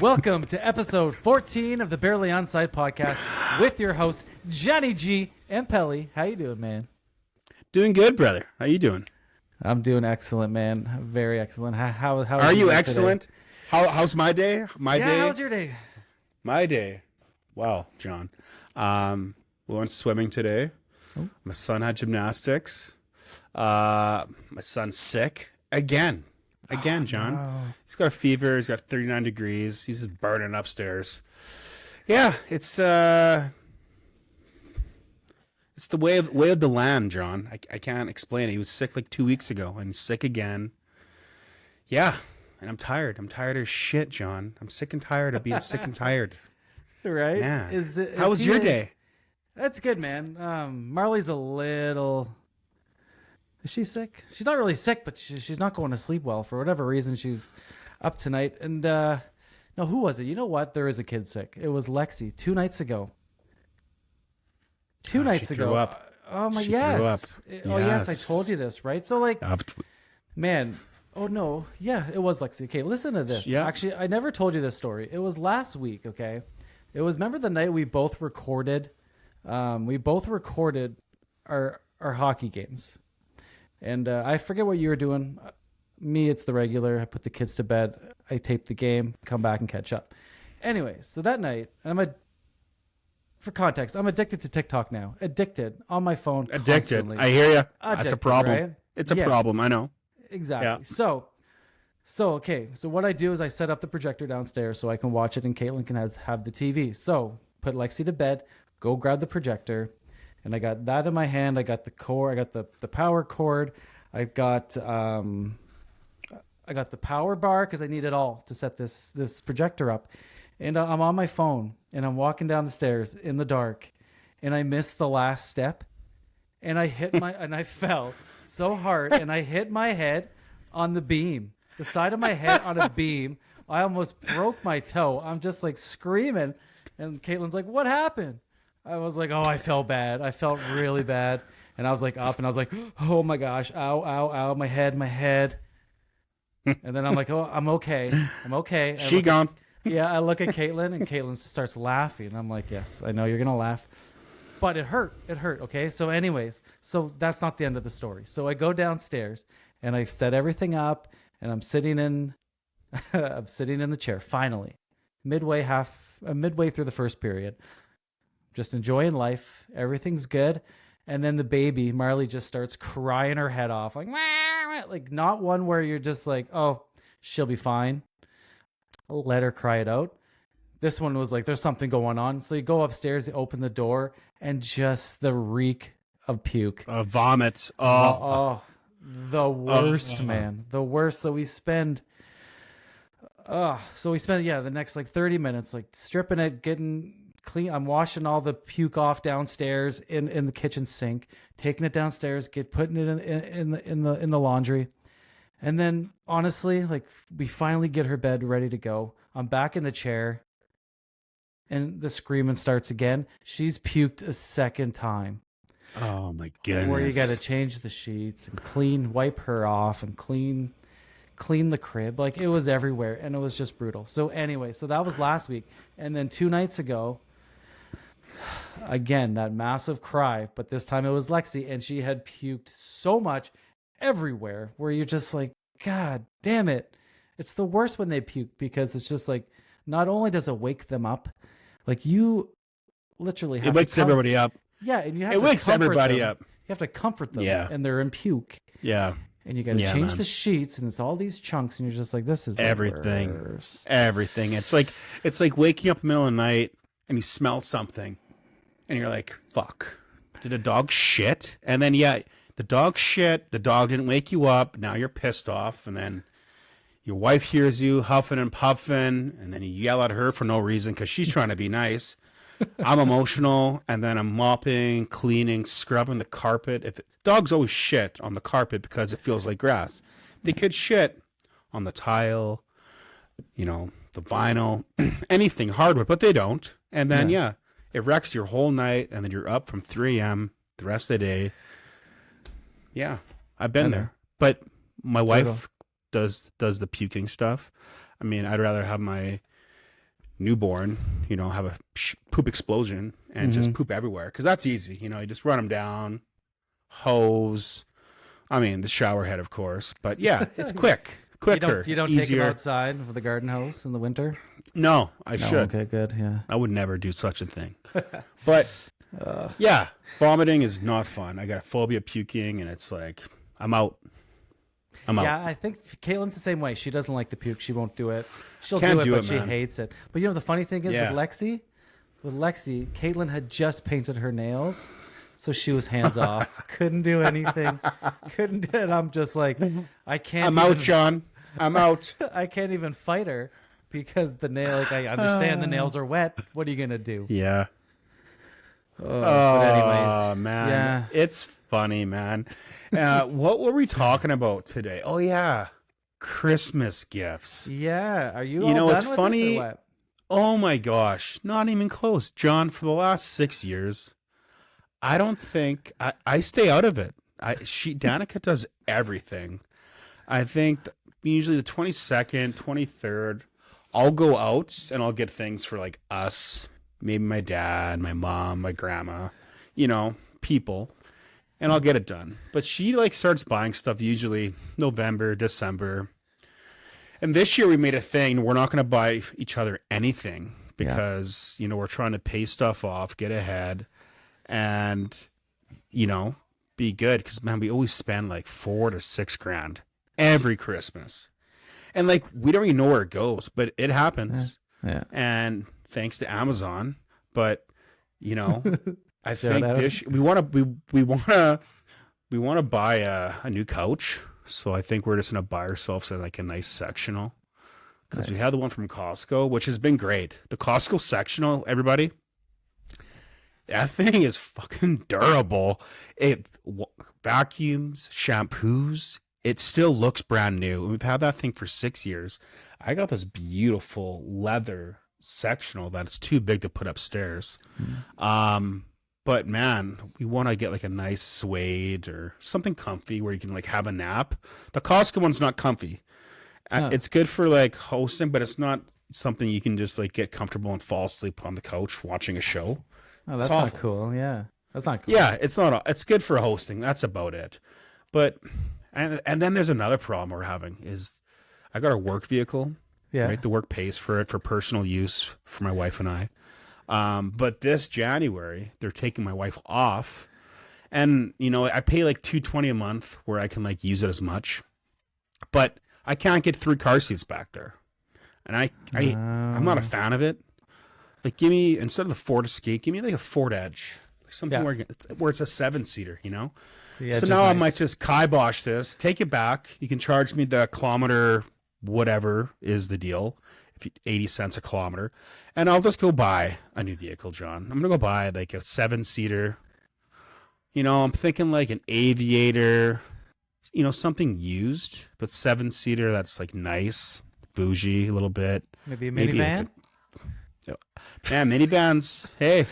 Welcome to episode 14 of the Barely Onside podcast with your hosts, Jonny G and Pelly. How you doing, man? Doing good, brother. How you doing? I'm doing excellent, man. Very excellent. How are you excellent? Today? How's my day? Day? How's your day? My day. Wow, John. We went swimming today. Oh. My son had gymnastics. My son's sick again, John. No. He's got a fever. He's got 39 degrees. He's just burning upstairs. Yeah, it's the way of the land, John. I can't explain it. He was sick like 2 weeks ago, and he's sick again. Yeah, and I'm tired. I'm tired as shit, John. I'm sick and tired of being sick and tired. Right? Yeah. How was your day? That's good, man. Marley's a little... Is she sick? She's not really sick, but she's not going to sleep well. For whatever reason, she's up tonight. And, no, who was it? You know what? There is a kid sick. It was Lexi 2 nights ago. Two nights ago. Threw up. Oh, my, she yes. Threw up. Oh, yes, I told you this, right? So, like, man, oh, no. Yeah, it was Lexi. Okay, listen to this. Yeah. Actually, I never told you this story. It was last week, okay? It was, remember the night we both recorded? Our hockey games. And I forget what you were doing. Me, it's the regular. I put the kids to bed. I tape the game, come back and catch up. Anyway, so that night, for context, I'm addicted to TikTok now. Addicted on my phone. Addicted. Constantly. I hear you. Addicted, that's a problem. Right? It's a problem. I know. Exactly. Yeah. So what I do is I set up the projector downstairs so I can watch it and Caitlin can have the TV. So put Lexi to bed, go grab the projector. And I got that in my hand. I got the cord. I got the power cord. I got the power bar because I need it all to set this projector up. And I'm on my phone and I'm walking down the stairs in the dark, and I missed the last step, and I hit and I fell so hard, and I hit my head on the beam, the side of my head on a beam. I almost broke my toe. I'm just like screaming, and Caitlin's like, "What happened?" I was like, oh, I felt bad. I felt really bad. And I was like up and I was like, oh my gosh, ow, ow, ow, my head. And then I'm like, oh, I'm okay. She gone. I look at Caitlin and Caitlin starts laughing. I'm like, yes, I know you're going to laugh. But it hurt. Okay. So anyways, so that's not the end of the story. So I go downstairs and I set everything up and I'm sitting in the chair finally, midway through the first period. Just enjoying life. Everything's good. And then the baby, Marley, just starts crying her head off. Like, wah, like not one where you're just like, oh, she'll be fine. I'll let her cry it out. This one was like, there's something going on. So you go upstairs, you open the door, and just the reek of puke. Vomit. The worst, man. The worst. So we spend the next like 30 minutes like stripping it, getting clean. I'm washing all the puke off downstairs in the kitchen sink, taking it downstairs, putting it in the laundry. And then honestly, like we finally get her bed ready to go. I'm back in the chair and the screaming starts again. She's puked a second time. Oh my goodness. Where you got to change the sheets and wipe her off and clean the crib. Like it was everywhere and it was just brutal. So anyway, so that was last week. And then 2 nights ago, again, that massive cry, but this time it was Lexi, and she had puked so much everywhere where you're just like, God damn it. It's the worst when they puke because it's just like, not only does it wake them up, like you literally have it wakes everybody up. Yeah, and it wakes everybody up. You have to comfort them. Yeah. And they're in puke. Yeah. And you got to change the sheets, and it's all these chunks, and you're just like, this is everything. Worst. Everything. It's like waking up in the middle of the night and you smell something. And you're like, fuck, did a dog shit? And then, the dog shit. The dog didn't wake you up. Now you're pissed off. And then your wife hears you huffing and puffing. And then you yell at her for no reason because she's trying to be nice. I'm emotional. And then I'm mopping, cleaning, scrubbing the carpet. Dogs always shit on the carpet because it feels like grass. They could shit on the tile, the vinyl, anything, hardwood, but they don't. And then, it wrecks your whole night, and then you're up from 3 a.m. the rest of the day. Yeah, I've been there. But my wife does the puking stuff. I mean, I'd rather have my newborn, have a poop explosion and just poop everywhere. Because that's easy. You just run them down, hose. I mean, the shower head, of course. But yeah, it's quicker, you don't easier. take them outside with the garden hose in the winter? No, I should. Okay, good, yeah. I would never do such a thing. But yeah, vomiting is not fun. I got a phobia of puking, and it's like, I'm out. Yeah, I think Caitlin's the same way. She doesn't like the puke. She won't do it. She'll Can't do do it, it, but she man. hates it. But the funny thing is with Lexi, Caitlin had just painted her nails, so she was hands off. Couldn't do anything. Couldn't do it. I'm just like, I can't. I'm out, John. I'm out. I can't even fight her because the nail. Like, I understand the nails are wet. What are you gonna do? Yeah. But anyways, man. yeah. It's funny, man. What were we talking about today? Oh, yeah. Christmas gifts. Yeah. Are you? You know, all it's done with funny. this or what? Oh, my gosh. Not even close. John, for the last 6 years, I don't think I stay out of it. Danica does everything. I think usually the 22nd, 23rd, I'll go out and I'll get things for like us. Maybe my dad, my mom, my grandma, people, and I'll get it done. But she starts buying stuff usually November, December. And this year we made a thing. We're not going to buy each other anything because, we're trying to pay stuff off, get ahead, and, be good. Because, man, we always spend like $4,000 to $6,000 every Christmas. And we don't even know where it goes, but it happens. Yeah. And thanks to Amazon, but I think out. we want to buy a new couch. So I think we're just gonna buy ourselves a nice sectional because we have the one from Costco, which has been great. The Costco sectional, everybody, that thing is fucking durable. It vacuums, shampoos. It still looks brand new. We've had that thing for 6 years. I got this beautiful leather sectional that's too big to put upstairs. But man, we want to get a nice suede or something comfy where you can have a nap. The Costco one's not comfy. It's good for hosting, but it's not something you can just get comfortable and fall asleep on the couch watching a show. Oh, that's not cool. Yeah, that's not cool. Yeah, it's not. It's good for hosting. That's about it. But and then there's another problem we're having is I got a work vehicle. Yeah. Right? The work pays for it for personal use for my wife and I. But this January, they're taking my wife off. And, I pay $220 a month where I can use it as much. But I can't get 3 car seats back there. And I'm not a fan of it. Give me, instead of the Ford Escape, give me a Ford Edge. Something where it's a 7-seater, So now I might just kibosh this, take it back. You can charge me the kilometer whatever is the deal, 80 cents a kilometer, and I'll just go buy a new vehicle, John. I'm gonna go buy a 7-seater. I'm thinking an Aviator, something used, but 7-seater that's nice, bougie a little bit. Maybe a minivan. Minivans. Hey,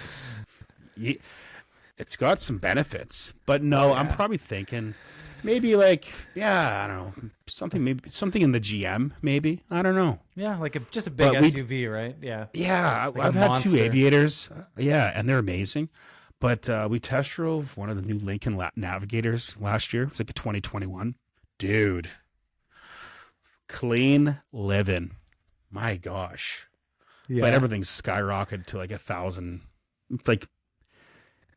it's got some benefits, but no, I'm probably thinking. Maybe I don't know, something in the GM, maybe. I don't know. Yeah, just a big SUV, right? Yeah. Yeah, I've had 2 Aviators. Yeah, and they're amazing. But we test drove one of the new Lincoln Navigators last year. It was a 2021. Dude, clean living. My gosh. Yeah. But everything's skyrocketed to $1,000. It's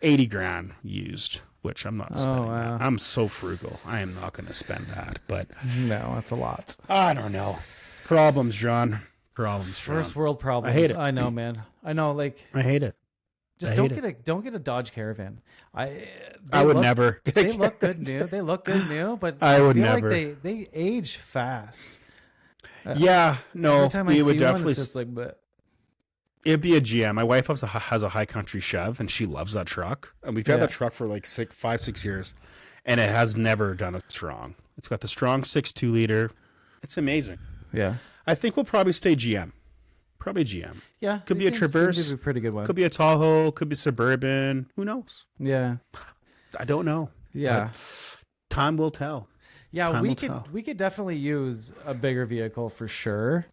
$80,000 used. Which I'm not spending that. I'm so frugal. I am not going to spend that. But no, that's a lot. I don't know. Problems, John. Problems. First world problems. I hate it. I know, man. I know. I hate it. Just don't get a Dodge Caravan. I would never. They look good new. They look good new, but I would feel never. They age fast. Yeah, no, Every time I we see would definitely. One, it's just but. It'd be a GM. My wife has a high country Chev, and she loves that truck. And we've had that truck for 5-6 years, and it has never done us wrong. It's got the strong 6.2 liter. It's amazing. Yeah, I think we'll probably stay GM. Probably GM. Yeah, could be a Traverse. Seems to be a pretty good one. Could be a Tahoe. Could be Suburban. Who knows? Yeah, I don't know. Yeah, but time will tell. Yeah, we could definitely use a bigger vehicle for sure.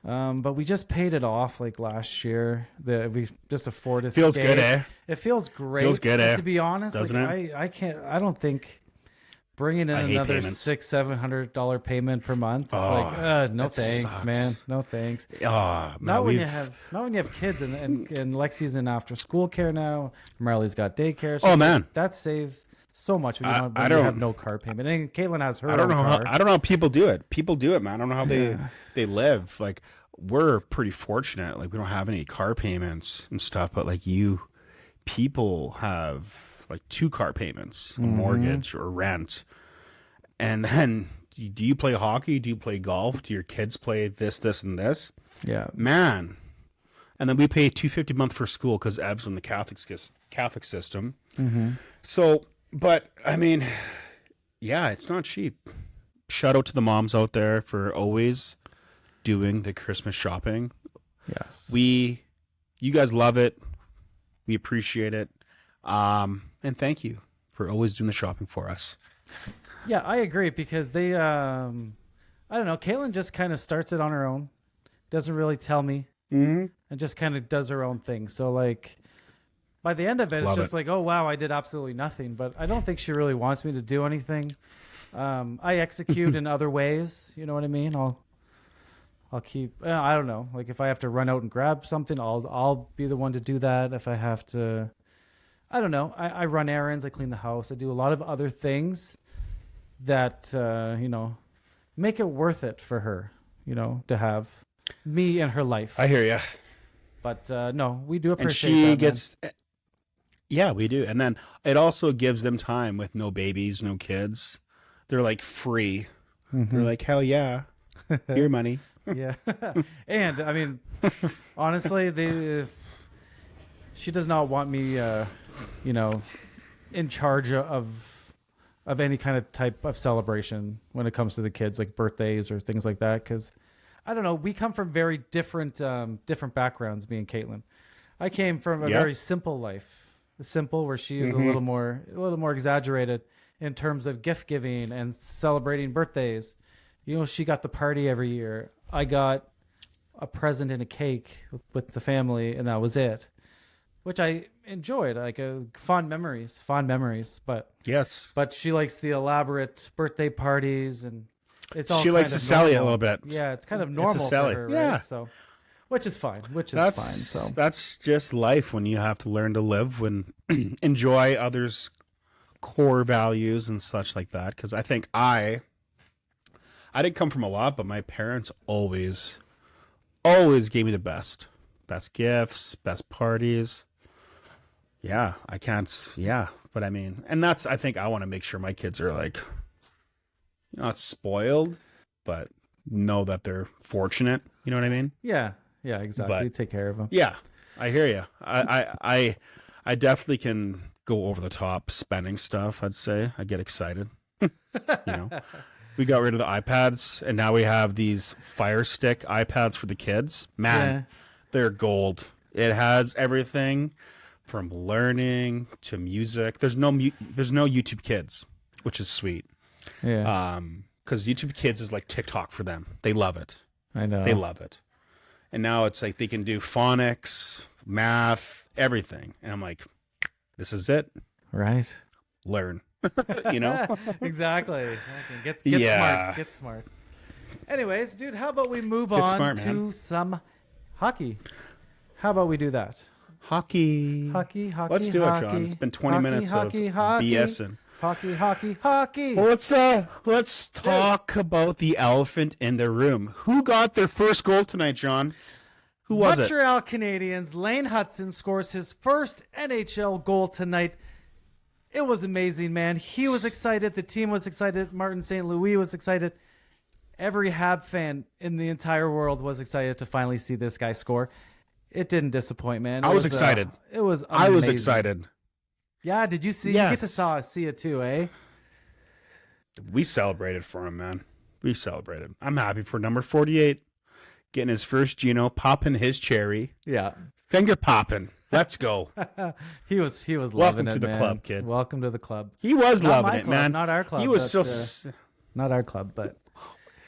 But we just paid it off like last year. We just afforded. Feels good, eh? It feels great. Feels good, eh? To be honest, Doesn't it? I don't think bringing in another $600-700 payment per month. It's no thanks, sucks. man. No thanks. Man, not when you have kids and Lexi's in after school care now. Marley's got daycare. So man, that saves so much when you have no car payment. And Caitlin has her own car. I don't know how people do it. People do it, man. I don't know how they live. Like, we're pretty fortunate. Like, we don't have any car payments and stuff, but like people have like 2 car payments, a mortgage or rent. And then do you play hockey? Do you play golf? Do your kids play this, and this? Yeah, man. And then we pay $250 a month for school because Ev's in the Catholic system. So, but I mean, yeah, it's not cheap. Shout out to the moms out there for always doing the Christmas shopping. Yes, you guys love it. We appreciate it. And thank you for always doing the shopping for us. Yeah, I agree because they, I don't know, Caitlin just kind of starts it on her own. Doesn't really tell me. And just kind of does her own thing. So like by the end of it, it's just like, oh, wow, I did absolutely nothing. But I don't think she really wants me to do anything. I execute in other ways. You know what I mean? I'll keep, I don't know. Like if I have to run out and grab something, I'll be the one to do that. If I have to, I don't know. I run errands. I clean the house. I do a lot of other things that, make it worth it for her, to have me in her life. I hear you. But no, we do appreciate and she that, gets, yeah, we do. And then it also gives them time with no babies, no kids. They're like free. They're like, hell yeah, your money. Yeah. And I mean, honestly, she does not want me, in charge of any kind of type of celebration when it comes to the kids, like birthdays or things like that. Because I don't know, we come from very different backgrounds. Me and Caitlin, I came from a very simple life, simple where she is a little more exaggerated in terms of gift giving and celebrating birthdays. She got the party every year. I got a present and a cake with the family, and that was it. Which I enjoyed, like fond memories. But yes, but she likes the elaborate birthday parties, and it's all. She likes to sell you a little bit. Yeah, it's kind of normal for her, right? Yeah, so which is fine. So that's just life when you have to learn to live, when enjoy others' core values and such like that. Because I think I didn't come from a lot, but my parents always gave me the best gifts, best parties. Yeah, I can't. Yeah, but I mean, and I think I want to make sure my kids are like, not spoiled, but know that they're fortunate. You know what I mean? Yeah, exactly. Take care of them. Yeah, I hear you. I definitely can go over the top spending stuff. I'd say I get excited. We got rid of the iPads, and now we have these Fire Stick iPads for the kids. Man, they're gold. It has everything from learning to music. There's no YouTube Kids, which is sweet. Yeah. Because YouTube Kids is like TikTok for them. They love it. I know. They love it. And now it's like they can do phonics, math, everything. And I'm like, this is it. Right. Learn. Exactly. Get smart. Anyways, dude, how about we move on to some hockey? How about we do that? Hockey. Let's do it, John. It's been 20 minutes of BSing. Hockey. Well, let's talk about the elephant in the room. Who got their first goal tonight, John? Who was it? Montreal Canadiens Lane Hutson scores his first NHL goal tonight. It was amazing, man. He was excited. The team was excited. Martin St. Louis was excited. Every Hab fan in the entire world was excited to finally see this guy score. It didn't disappoint, man. I was excited. It was amazing. I was excited. Yeah, did you see? Yes. You get to see it too, eh? We celebrated for him, man. We celebrated. I'm happy for number 48 getting his first Gino, popping his cherry. Yeah. Finger popping. Let's go. He was loving Welcome it, to the man. club, kid. Welcome to the club. He was Not loving it, club, man. Not our club. He was but, so. not our club, but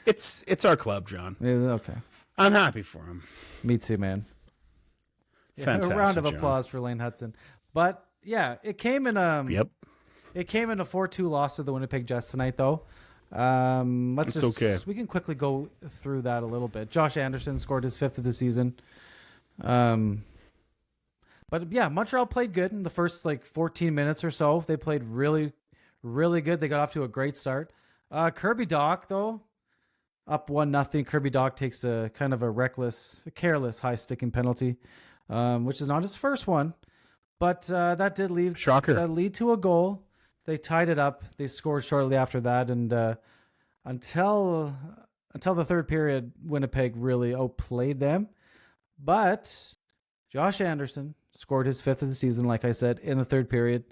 It's our club, John. okay. I'm happy for him. Me too, man. Yeah, Fantastic, a round of John. applause for Lane Hutson. But yeah, it came in It came in a 4-2 loss to the Winnipeg Jets tonight, though. We can quickly go through that a little bit. Josh Anderson scored his 5th of the season. But yeah, Montreal played good in the first 14 minutes or so. They played really, really good. They got off to a great start. Kirby Dach, though, up 1-0. Kirby Dach takes a kind of a careless high sticking penalty, which is not his first one. But that did lead to a goal. They tied it up. They scored shortly after that, and until the third period, Winnipeg really outplayed them. But Josh Anderson scored his 5th of the season, like I said, in the third period.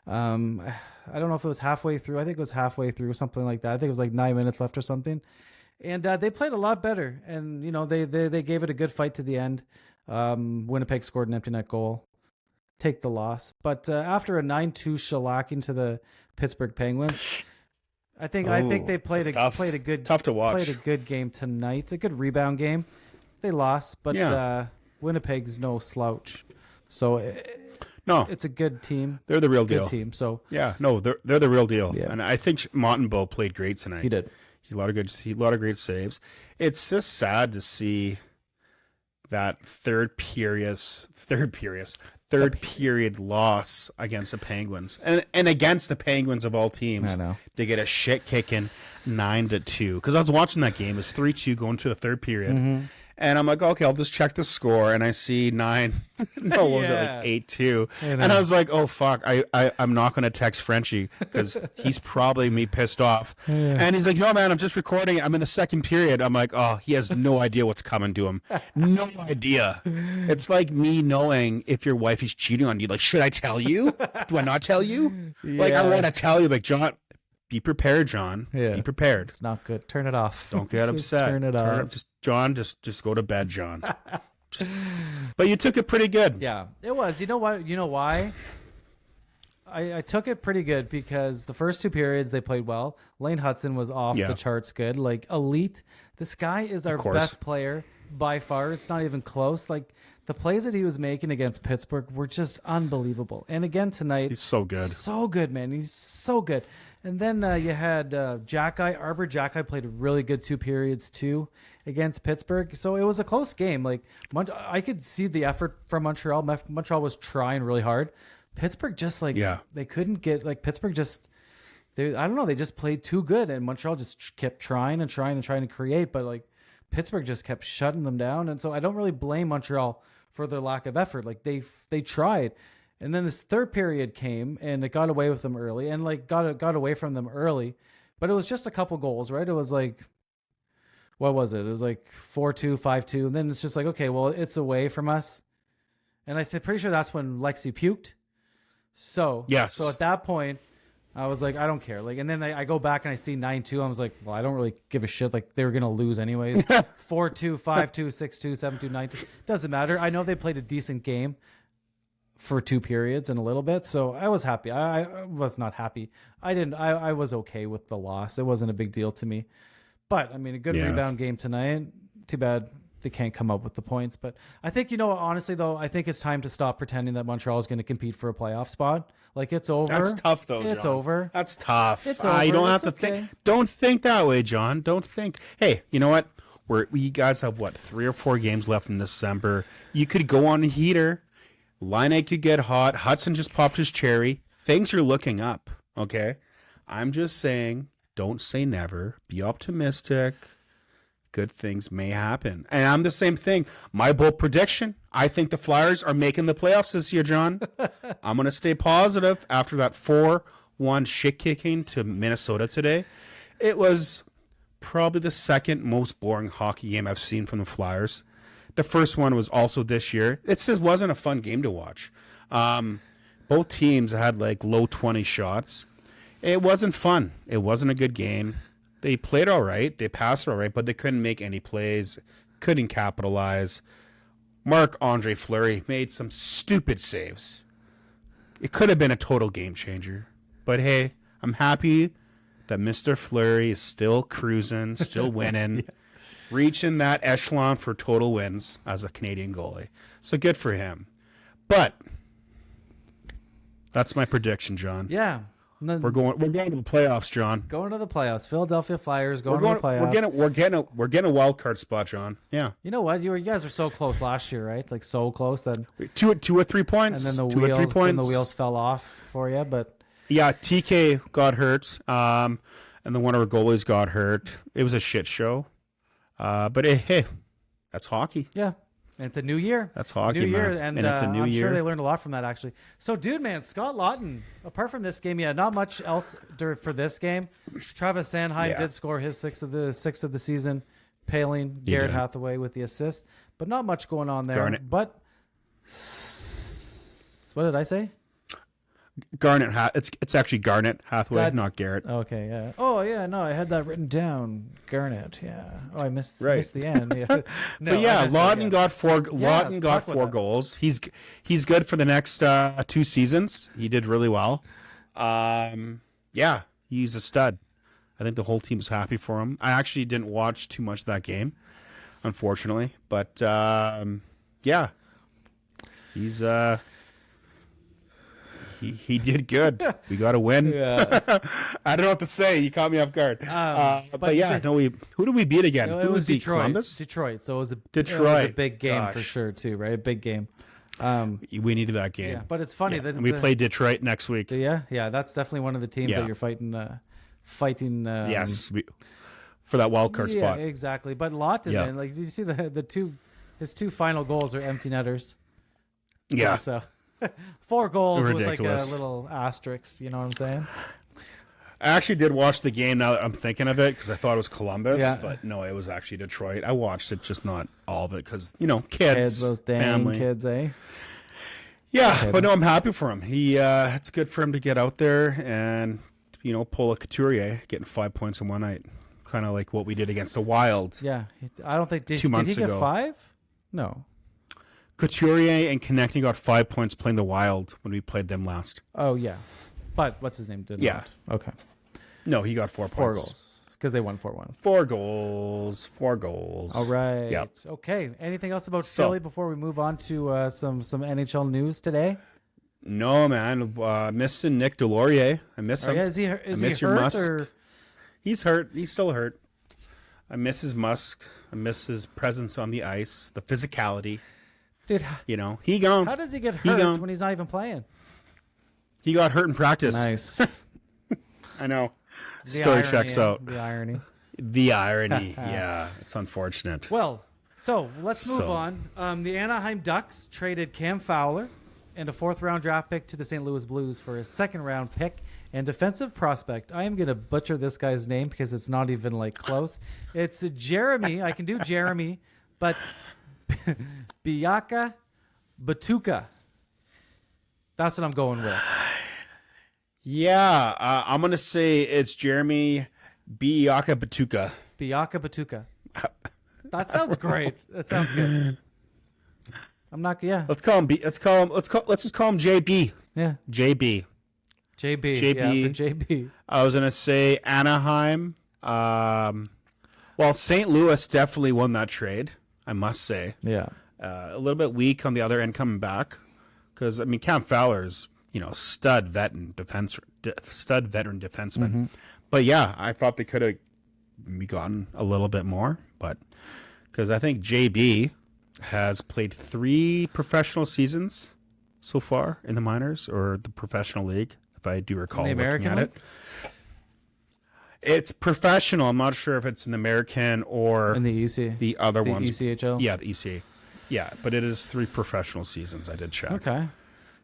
I don't know if it was halfway through. I think it was halfway through, something like that. I think it was 9 minutes left or something. And they played a lot better, and they gave it a good fight to the end. Winnipeg scored an empty net goal. Take the loss. But after a 9-2 shellacking to the Pittsburgh Penguins, I think they played a good tough to watch. Played a good game tonight. A good rebound game. They lost, but Winnipeg's no slouch. So it's a good team. They're the real deal. Good team. So they're the real deal. Yeah. And I think Montembeault played great tonight. He did. He had a lot of great saves. It's just sad to see that third period loss against the Penguins and against the Penguins of all teams. I know. To get a shit kicking 9-2. Because I was watching that game. It was 3-2 going to the third period. Mm-hmm. And I'm like, okay, I'll just check the score. And I see 9. No, what was it, 8-2? And I was like, oh, fuck. I'm not going to text Frenchie because he's probably me pissed off. Yeah. And he's like, no, man, I'm just recording. I'm in the second period. I'm like, oh, he has no idea what's coming to him. No idea. It's like me knowing if your wife is cheating on you. Like, should I tell you? Do I not tell you? Yeah. Like, I want to tell you, like, John, be prepared, John. Yeah. Be prepared. It's not good. Turn it off. Don't get upset. Turn it off. Just go to bed, John. But you took it pretty good. Yeah, it was. You know what? You know why? I took it pretty good because the first 2 periods they played well. Lane Hutson was off the charts good. Like, elite. This guy is our best player by far. It's not even close. Like, the plays that he was making against Pittsburgh were just unbelievable. And again tonight, he's so good. So good, man. He's so good. And then you had Arbor Jackeye played a really good 2 periods too against Pittsburgh. So it was a close game. Like, I could see the effort from Montreal. Montreal was trying really hard. Pittsburgh just they couldn't get Pittsburgh just I don't know, they just played too good, and Montreal just kept trying to create, but Pittsburgh just kept shutting them down. And so I don't really blame Montreal for their lack of effort. Like, they tried. And then this third period came, and it got away with them early, and got away from them early. But it was just a couple goals, right? It was what was it? It was 4-2, 5-2, and then it's just okay, well, it's away from us. And I'm pretty sure that's when Lexi puked. So yes. So at that point, I was like, I don't care. And then I go back and I see 9-2. I was like, well, I don't really give a shit. They were gonna lose anyways. 4-2, 5-2, 6-2, 7-2, 9-2. Doesn't matter. I know they played a decent game for 2 periods and a little bit, so I was happy. I was not happy. I was okay with the loss. It wasn't a big deal to me. But I mean, a good rebound game tonight. Too bad they can't come up with the points. But I think, honestly though, I think it's time to stop pretending that Montreal is going to compete for a playoff spot. It's over. That's tough though, John. It's over. That's tough. It's over. You don't have to think. Don't think that way, John. Don't think. Hey, you know what? We guys have 3 or 4 games left in December. You could go on a heater. Line could get hot. Hutson just popped his cherry. Things are looking up, okay? I'm just saying, don't say never. Be optimistic. Good things may happen. And I'm the same thing. My bold prediction, I think the Flyers are making the playoffs this year, John. I'm going to stay positive after that 4-1 shit kicking to Minnesota today. It was probably the second most boring hockey game I've seen from the Flyers. The first one was also this year. It just wasn't a fun game to watch. Both teams had low 20 shots. It wasn't fun. It wasn't a good game. They played all right. They passed all right, but they couldn't make any plays, couldn't capitalize. Marc-Andre Fleury made some stupid saves. It could have been a total game changer. But hey, I'm happy that Mr. Fleury is still cruising, still winning. reaching that echelon for total wins as a Canadian goalie. So good for him. But that's my prediction, John. Yeah. We're going to the playoffs, John. Going to the playoffs. Philadelphia Flyers going to the playoffs. We're getting a wild card spot, John. Yeah. You know what? You guys were so close last year, right? Like so close that two or 3 points. And then the wheels fell off for you, but yeah, TK got hurt. And then one of our goalies got hurt. It was a shit show. But hey, that's hockey. Yeah. And it's a new year. That's hockey, new year, man. And it's a new I'm year. sure they learned a lot from that, actually. So, dude, man, Scott Laughton, apart from this game, not much else for this game. Travis Sanheim did score his sixth of the season, paling Garrett Hathaway with the assist. But not much going on there. Garnet. But what did I say? Garnet. It's actually Garnet Hathaway, not Garrett. Okay, yeah. Oh, yeah, no, I had that written down. Garnet, yeah. Oh, I missed the end. Yeah. No, but yeah, Laughton got four. Laughton got 4 goals. He's good for the next 2 seasons. He did really well. Yeah, he's a stud. I think the whole team's happy for him. I actually didn't watch too much of that game, unfortunately. But yeah, he's He did good. We got to win. Yeah. I don't know what to say. You caught me off guard. But yeah, who did we beat again? It was Detroit. Columbus? Detroit. So it was a big game for sure too, right? A big game. We needed that game. Yeah, but it's funny that we play Detroit next week. Yeah, that's definitely one of the teams that you're fighting. Yes, for that wild card spot. Yeah, exactly. But Laughton, man, like, did you see his 2 final goals are empty netters? Yeah. So 4 goals ridiculous. With like a little asterisk. You know what I'm saying? I actually did watch the game now that I'm thinking of it because I thought it was Columbus, but no, it was actually Detroit. I watched it, just not all of it because, kids, those dang family. kids, eh? Yeah, but no, I'm happy for him. It's good for him to get out there and, pull a Couturier, getting 5 points in one night. Kind of like what we did against the Wild. Yeah, I don't think, did 2 months he get ago. 5? No. Couturier and Konechny got 5 points playing the Wild when we played them last. Oh, yeah. But what's his name? Did not. Okay. No, he got 4 points. 4 goals. Because they won 4-1. 4 goals. 4 goals. All right. Yep. Okay. Anything else about Philly before we move on to some NHL news today? No, man. Missing Nick Delorier. I miss him. Yeah, is he your hurt? Musk. Or? He's hurt. He's still hurt. I miss his Musk. I miss his presence on the ice. The physicality. Dude, he gone. How does he get hurt when he's not even playing? He got hurt in practice. Nice. I know. Story checks out. The irony. The irony. Yeah, it's unfortunate. Well, so let's move on. The Anaheim Ducks traded Cam Fowler and a 4th-round draft pick to the St. Louis Blues for a 2nd-round pick and defensive prospect. I am going to butcher this guy's name because it's not even like close. It's Jeremy. I can do Jeremy, but Biaka Batuka. That's what I'm going with. Yeah, I'm going to say it's Jeremy Biaka Batuka. Biaka Batuka. That sounds great. That sounds good. I'm not. Yeah. Let's just call him JB. Yeah. JB. JB. Yeah, JB. I was gonna say Anaheim. Well, St. Louis definitely won that trade. I must say. Yeah. A little bit weak on the other end coming back, because Cam Fowler's stud veteran defenseman. Mm-hmm. But yeah, I thought they could have gotten a little bit more, but because I think JB has played 3 professional seasons so far in the minors or the professional league, if I do recall the looking American at league? it. It's professional. I'm not sure if it's in the American or in the EC. The other ones. ECHL? Yeah, the EC. Yeah, but it is 3 professional seasons. I did check. Okay.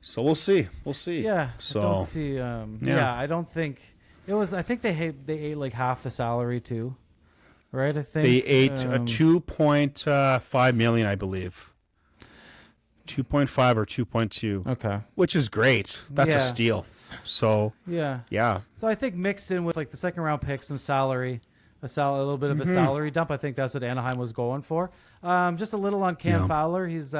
So we'll see. We'll see. Yeah. So I don't see. I don't think it was. I think they ate like half the salary too. Right. I think they ate a 2.5 million, I believe. 2.5 or 2.2. Okay. Which is great. That's a steal. So yeah. So I think mixed in with like the 2nd-round pick, some salary, a little bit of a salary dump. I think that's what Anaheim was going for. Just a little on Cam Fowler. He's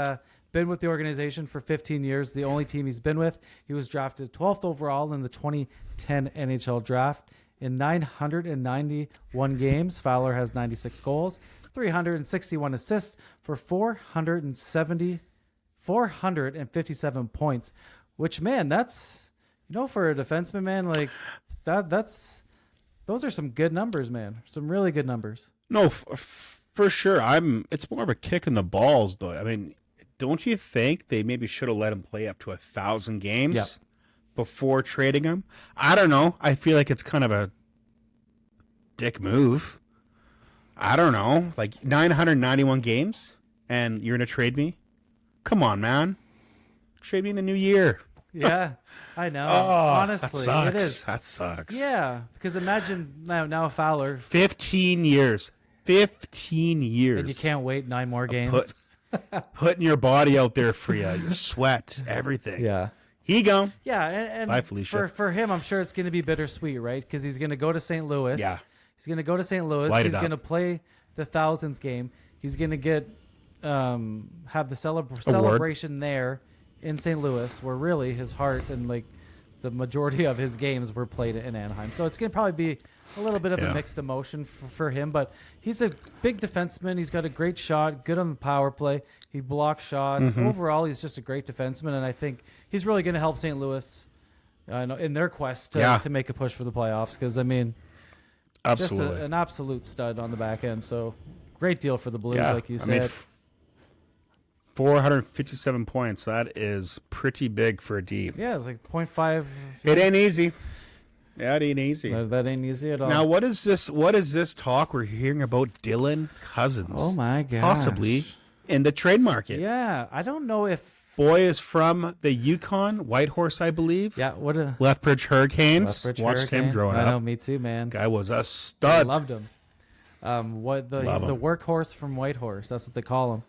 been with the organization for 15 years. The only team he's been with. He was drafted 12th overall in the 2010 NHL draft. In 991 games, Fowler has 96 goals, 361 assists for 457 points, which, man, that's, for a defenseman, man, like those are some good numbers, man. Some really good numbers. No, for sure. It's more of a kick in the balls, though. I mean, don't you think they maybe should have let him play up to 1,000 games before trading him? I don't know. I feel like it's kind of a dick move. I don't know. Like 991 games, and you're gonna trade me? Come on, man. Trade me in the new year. Yeah, I know. Oh, honestly, that it is. That sucks. Yeah, because imagine now Fowler. 15 years. 15 years. And you can't wait 9 more games. Putting your body out there for you, your sweat, everything. Yeah. He gone. Yeah, and bye, Felicia. For him, I'm sure it's going to be bittersweet, right? Because he's going to go to St. Louis. Yeah. He's going to go to St. Louis. He's going to play the 1,000th game. He's going to get have the celebration there in St. Louis, where really his heart and like the majority of his games were played in Anaheim. So it's going to probably be a little bit of a mixed emotion for him, but he's a big defenseman. He's got a great shot, good on the power play. He blocks shots. Mm-hmm. Overall, he's just a great defenseman, and I think he's really going to help St. Louis in their quest to make a push for the playoffs. Because I mean, absolutely, just an absolute stud on the back end. So great deal for the Blues, like you said. 457 points. That is pretty big for a D. Yeah, it's like 0.5. It ain't easy. Yeah, it ain't easy. That ain't easy at all. Now, what is this? What is this talk we're hearing about Dylan Cousins? Oh my god! Possibly in the trade market. Yeah, I don't know if boy is from the Yukon, Whitehorse, I believe. Yeah, what a Lethbridge Hurricanes. Lethbridge Watched Hurricane. him growing up. I know, me too, man. Guy was a stud. I loved him. He's the workhorse from Whitehorse. That's what they call him.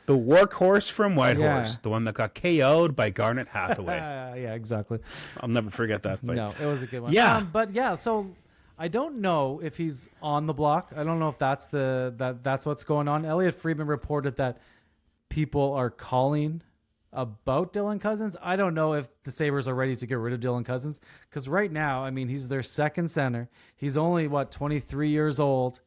The workhorse from Whitehorse, the one that got KO'd by Garnet Hathaway. Yeah, exactly. I'll never forget that fight. No, it was a good one. Yeah, but yeah, so I don't know if he's on the block. I don't know if that's that's what's going on. Elliot Friedman reported that people are calling about Dylan Cousins. I don't know if the Sabres are ready to get rid of Dylan Cousins, because right now, I mean, he's their second center. He's only 23 years old.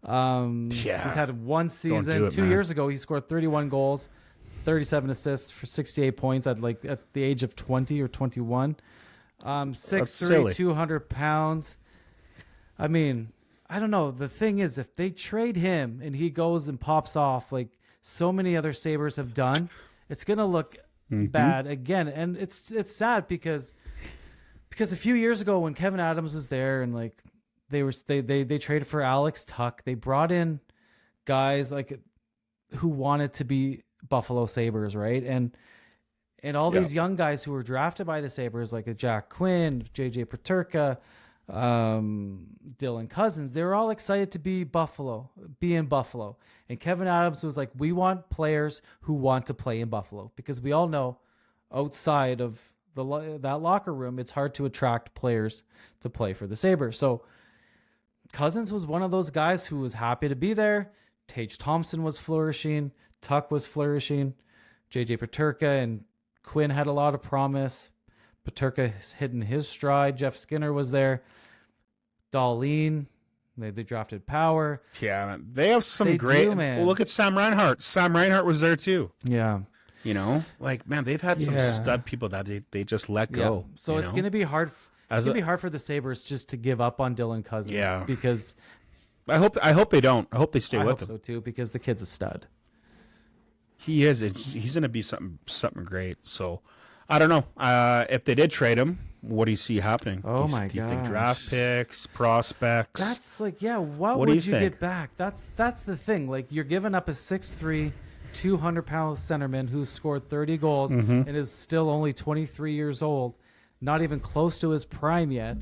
He's had one season. 2 years ago, he scored 31 goals, 37 assists for 68 points at the age of 20 or 21. 6'3", 200 pounds. I mean, I don't know. The thing is, if they trade him and he goes and pops off like so many other Sabres have done, it's gonna look bad again. And it's sad because a few years ago when Kevin Adams was there and like they traded for Alex Tuck, they brought in guys like who wanted to be Buffalo Sabres, right? And all these young guys who were drafted by the Sabres, like a Jack Quinn, JJ Peterka, Dylan Cousins, they were all excited to be in Buffalo. And Kevin Adams was like, we want players who want to play in Buffalo, because we all know outside of that locker room, it's hard to attract players to play for the Sabres. So Cousins was one of those guys who was happy to be there. Tage Thompson was flourishing. Tuck was flourishing. JJ Peterka and Quinn had a lot of promise. Peterka hitting his stride. Jeff Skinner was there. Darlene, they drafted Power. Yeah, they have some great. Man. Well, look at Sam Reinhart. Sam Reinhart was there too. Yeah. You know, like, man, they've had some stud people that they just let go. Yeah. So it's going to be hard. It's going to be hard for the Sabres just to give up on Dylan Cousins. Yeah. Because I hope they don't. I hope they stay with him. I hope so too, because the kid's a stud. He is. He's going to be something great. So I don't know. If they did trade him, what do you see happening? Oh my god! Do you think gosh. Draft picks, prospects? That's like, what would you get back? That's the thing. Like, you're giving up a 6'3", 200-pound centerman who's scored 30 goals and is still only 23 years old, not even close to his prime yet.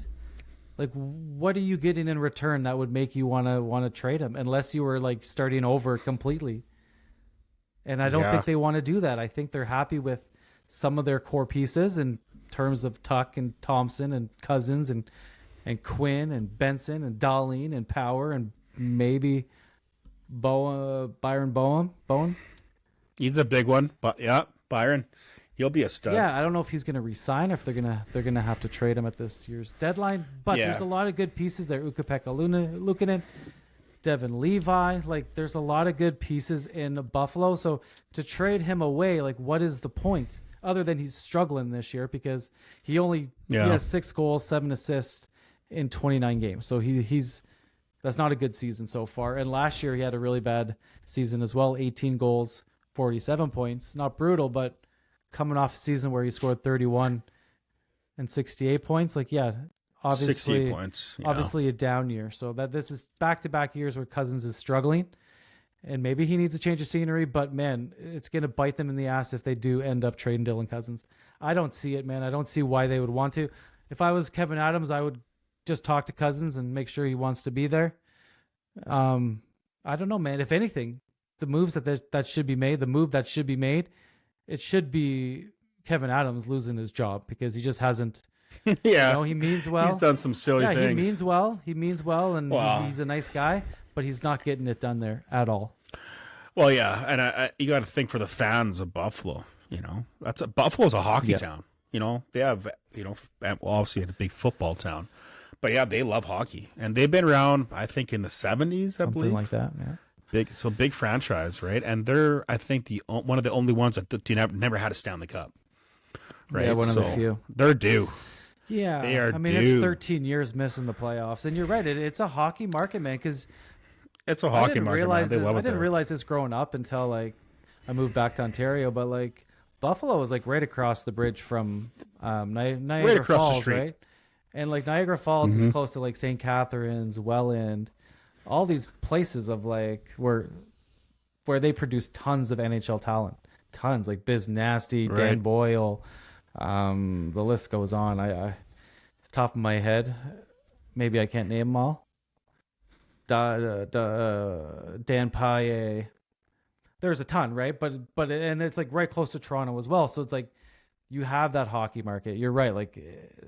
Like, what are you getting in return that would make you want to trade him, unless you were like starting over completely? And I don't think they want to do that. I think they're happy with some of their core pieces in terms of Tuck and Thompson and Cousins and Quinn and Benson and Darlene and Power and maybe Byron Bowen. He's a big one, but Byron, he'll be a stud. Yeah, I don't know if he's going to resign, or if they're gonna have to trade him at this year's deadline. But there's a lot of good pieces there. Ukko-Pekka Luukkonen, Devin Levi. Like, there's a lot of good pieces in Buffalo. So to trade him away, like, what is the point? Other than he's struggling this year because he has 6 goals, 7 assists in 29 games. So he's that's not a good season so far. And last year he had a really bad season as well. 18 goals, 47 points. Not brutal, but coming off a season where he scored 31 and 68 points, like, yeah, obviously 68 points. Yeah. Obviously a down year. So that this is back-to-back years where Cousins is struggling. And maybe he needs a change of scenery, but, man, it's going to bite them in the ass if they do end up trading Dylan Cousins. I don't see it, man. I don't see why they would want to. If I was Kevin Adams, I would just talk to Cousins and make sure he wants to be there. I don't know, man. If anything, the moves that should be made, it should be Kevin Adams losing his job because he just hasn't. Yeah. He means well. He's done some silly things. Yeah, he means well, and he's a nice guy, but he's not getting it done there at all. Well, yeah, and you got to think for the fans of Buffalo. Buffalo's a hockey town. They have obviously a big football town, but yeah, they love hockey, and they've been around. I think in the 70s, I believe, something like that. Yeah, big franchise, right? And they're, I think, one of the only ones that never had a Stanley Cup. Right, yeah, one of the few. They're due. Yeah, they are. It's 13 years missing the playoffs, and you're right. It's a hockey market, man. Because it's a hockey market. Man. They love it. I didn't realize this growing up until I moved back to Ontario. But Buffalo was right across the bridge from Niagara right across Falls, the street. right? And Niagara Falls is close to St. Catharines, Welland, all these places of where they produce tons of NHL talent, tons Biz Nasty, right. Dan Boyle. The list goes on. I top of my head, maybe I can't name them all. Dan Paille. There's a ton, right? But and it's right close to Toronto as well. So it's you have that hockey market. You're right.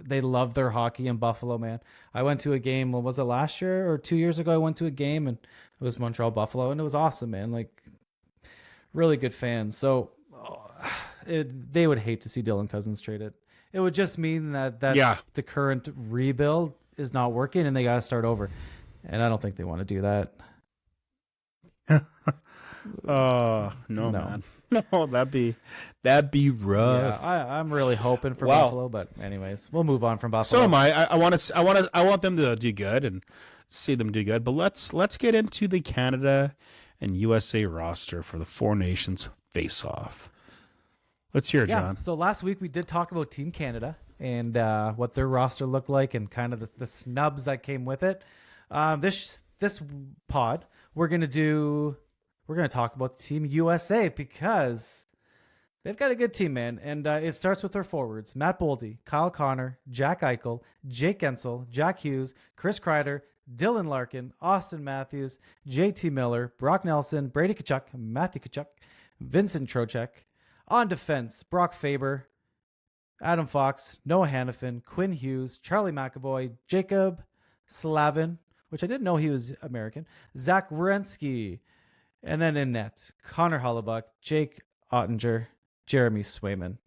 They love their hockey in Buffalo, man. I went to a game. Was it last year or 2 years ago? I went to a game and it was Montreal Buffalo, and it was awesome, man. Really good fans. So. They would hate to see Dylan Cousins traded. It would just mean that the current rebuild is not working and they got to start over. And I don't think they want to do that. No, man. No, that'd be rough. Yeah, I'm really hoping for Buffalo, but anyways, we'll move on from Buffalo. So am I. I want them to do good and see them do good. But let's get into the Canada and USA roster for the Four Nations face-off. Let's hear it, John. So last week we did talk about Team Canada and what their roster looked like and kind of the snubs that came with it. This pod we're gonna talk about the Team USA because they've got a good team, man. And it starts with their forwards: Matt Boldy, Kyle Connor, Jack Eichel, Jake Gensel, Jack Hughes, Chris Kreider, Dylan Larkin, Austin Matthews, JT Miller, Brock Nelson, Brady Tkachuk, Matthew Tkachuk, Vincent Trocheck. On defense, Brock Faber, Adam Fox, Noah Hannafin, Quinn Hughes, Charlie McAvoy, Jacob Slavin, which I didn't know he was American, Zach Werenski, and then in net, Connor Hellebuyck, Jake Ottinger, Jeremy Swayman.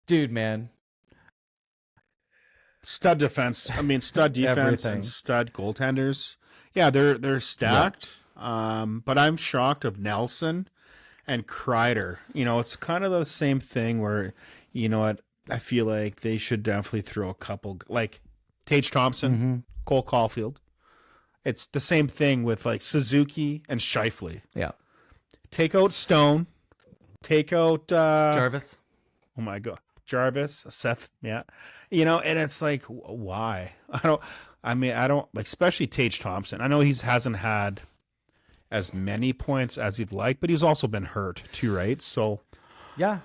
Dude, man. Stud defense. Stud defense and stud goaltenders. Yeah, they're stacked. Yeah. But I'm shocked of Nelson and Kreider. It's kind of the same thing where, I feel like they should definitely throw a couple, Tage Thompson, Cole Caulfield. It's the same thing with Suzuki and Scheifele. Yeah. Take out Stone. Take out Jarvis. Oh my God. Jarvis, Seth. Yeah. And it's why? I don't especially Tage Thompson. I know he hasn't had as many points as he'd like, but he's also been hurt too, right? So, yeah.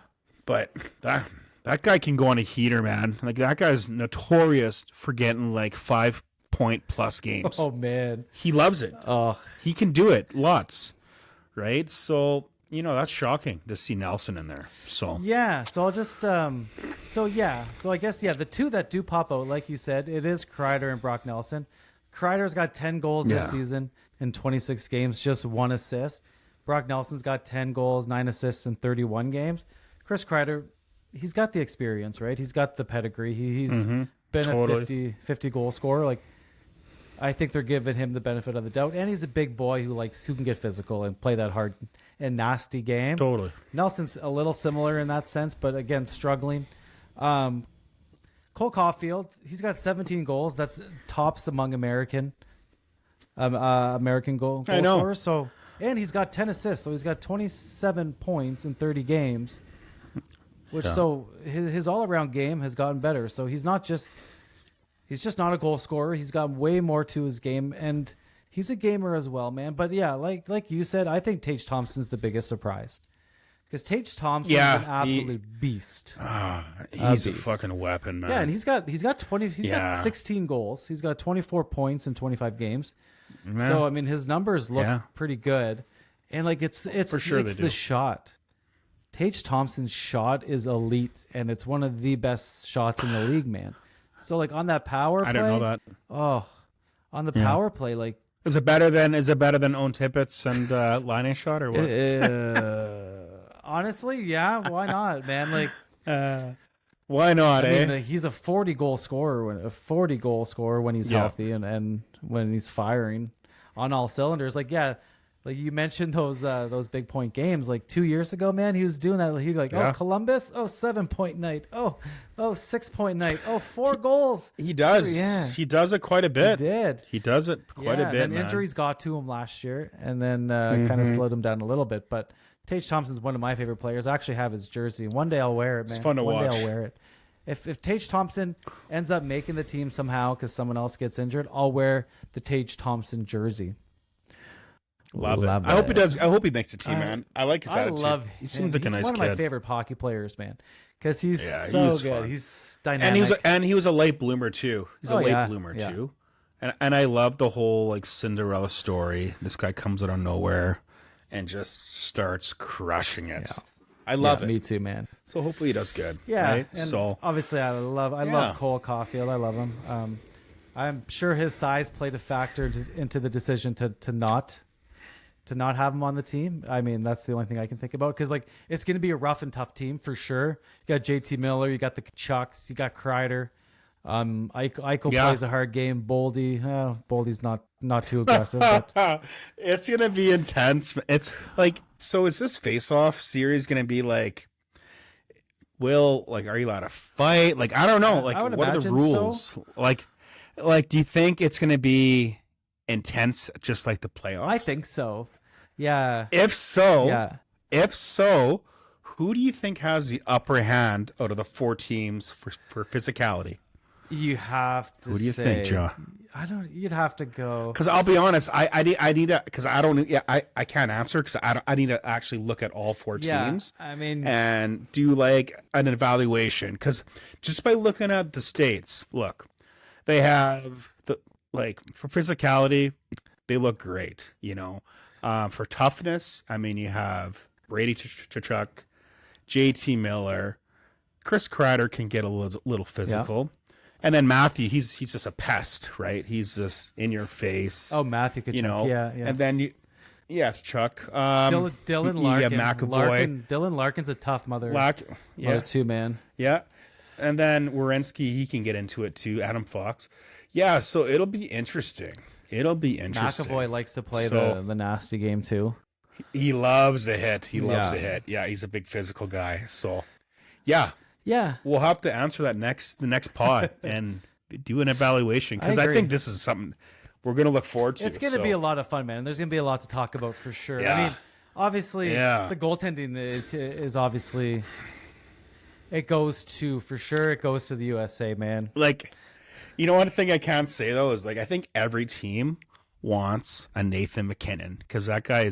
But that guy can go on a heater, man. That guy's notorious for getting 5-point plus games. Oh man, he loves it. Oh, he can do it lots, right? So that's shocking to see Nelson in there. So yeah. So I'll just So I guess the two that do pop out, like you said, it is Kreider and Brock Nelson. Kreider's got 10 goals this season in 26 games, just 1 assist. Brock Nelson's got 10 goals, 9 assists in 31 games. Chris Kreider, he's got the experience, right? He's got the pedigree. He's been a 50 goal scorer. I think they're giving him the benefit of the doubt, and he's a big boy who can get physical and play that hard and nasty game. Totally. Nelson's a little similar in that sense, but again, struggling. Cole Caulfield, he's got 17 goals. That's tops among American goal scorers. So, and he's got 10 assists. So he's got 27 points in 30 games. So his all around game has gotten better. So he's just not a goal scorer. He's got way more to his game, and he's a gamer as well, man. But yeah, like you said, I think Tage Thompson's the biggest surprise. Because Tage Thompson's an absolute beast. He's a fucking weapon, man. Yeah, and he's got 16 goals. He's got 24 points in 25 games. Man. So I mean, his numbers look pretty good. And like it's for sure it's the shot. Tage Thompson's shot is elite, and it's one of the best shots in the league, man. So like on that power play, I didn't know that. Oh, on the power play, like is it better than Owen Tippett's and line shot or what? Honestly, yeah, why not, man? Like, why not? I mean, he's a 40 goal scorer when he's healthy and when he's firing on all cylinders. Like, yeah, like you mentioned those big point games. Like 2 years ago, man, he was doing that. He's like, oh, Columbus, 7-point night, 6-point night, 4 goals. He does. Yeah, he does it quite a bit. He did. He does it quite a bit. And injuries got to him last year, and then kind of slowed him down a little bit, but. Tage Thompson's one of my favorite players. I actually have his jersey. One day I'll wear it, man. It's fun to watch. One day I'll wear it. If Tage Thompson ends up making the team somehow because someone else gets injured, I'll wear the Tage Thompson jersey. Love it. I hope he does. I hope he makes the team, man. I like his attitude. I love him. He seems like a nice kid. He's one of my favorite hockey players, man, because he's so good. Fun. He's dynamic. And he was a late bloomer too. He's a late bloomer too. And I love the whole like Cinderella story. This guy comes out of nowhere and just starts crushing it. Yeah. I love it. Me too, man. So hopefully he does good. Yeah. Right? And so obviously I love Cole Caulfield. I love him. I'm sure his size played a factor into the decision to not have him on the team. I mean, that's the only thing I can think about because like it's going to be a rough and tough team for sure. You got JT Miller, you got the Chucks, you got Kreider. Eichel plays a hard game. Boldy's not too aggressive. But. It's gonna be intense. It's like, so is this face-off series gonna be like? Are you allowed to fight? Like, I don't know. Like, what are the rules? So. Like, do you think it's gonna be intense, just like the playoffs? I think so. Yeah. If so, who do you think has the upper hand out of the 4 teams for physicality? You have to. Who do you think, John? You'd have to go. Because I'll be honest, I need to. Because I don't. Yeah, I can't answer because I need to actually look at all 4 teams. I mean, and do like an evaluation. Because just by looking at the states, look, they have for physicality, they look great. You know, for toughness, I mean, you have Brady Tkachuk, JT Miller, Chris Kreider can get a little physical. Yeah. And then Matthew, he's just a pest, right? He's just in your face. Oh, Matthew Tkachuk, yeah. And then Chuck. Dylan Larkin. Yeah, McAvoy. Dylan Larkin's a tough mother too, man. Yeah. And then Werenski, he can get into it too. Adam Fox. Yeah, so it'll be interesting. McAvoy likes to play the nasty game too. He loves to hit. He loves to hit. Yeah, he's a big physical guy. So, yeah. Yeah, we'll have to answer that the next pod and do an evaluation because I think this is something we're going to look forward to. It's going to be a lot of fun, man. There's going to be a lot to talk about for sure. Yeah. I mean, obviously, the goaltending is obviously it goes to the USA, man. Like, you know, one thing I can't say though is like I think every team wants a Nathan McKinnon because that guy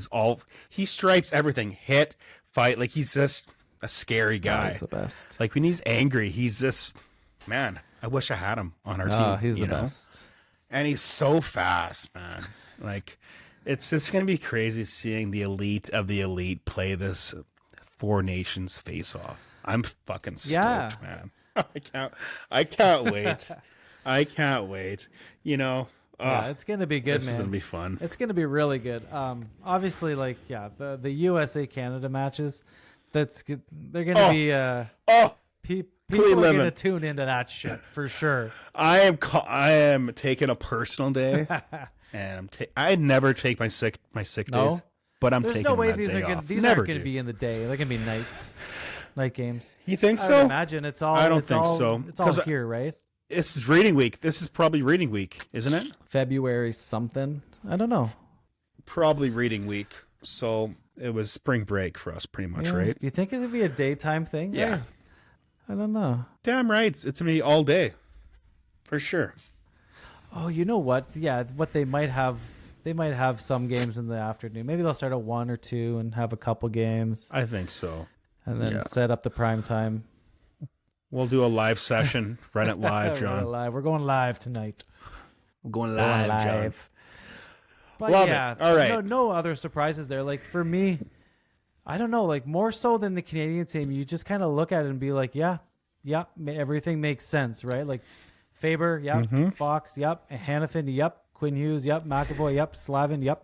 he stripes everything, hit, fight, like he's just a scary guy. He's the best. Like when he's angry, he's this man. I wish I had him on our team. He's the best, and he's so fast, man. Like it's just gonna be crazy seeing the elite of the elite play this 4 nations face off. I'm fucking stoked, man. I can't wait. I can't wait. You know. It's gonna be good, man. This is gonna be fun. It's gonna be really good. Obviously, the USA Canada matches. They're going to be People are going to tune into that shit for sure. I am taking a personal day, and I never take my sick days, but I'm taking that day off. There's no way these aren't going to be in the day. They're going to be night games. You think so? I would imagine it's all. I don't think so. It's all here, right? This is reading week. This is probably reading week, isn't it? February something. I don't know. Probably reading week. So it was spring break for us, pretty much, right? Do you think it would be a daytime thing? Yeah. I don't know. Damn right. It's going to be all day. For sure. Oh, you know what? Yeah, what they might have some games in the afternoon. Maybe they'll start at 1 or 2 and have a couple games. I think so. And then set up the prime time. We'll do a live session. Run it live, John. We're going live tonight. We're going live, John. But Love it. All right. No other surprises there. Like for me, I don't know. Like more so than the Canadian team, you just kind of look at it and be like, yeah, everything makes sense, right? Like Faber, Fox, Hannafin, Quinn Hughes, McAvoy, Slavin,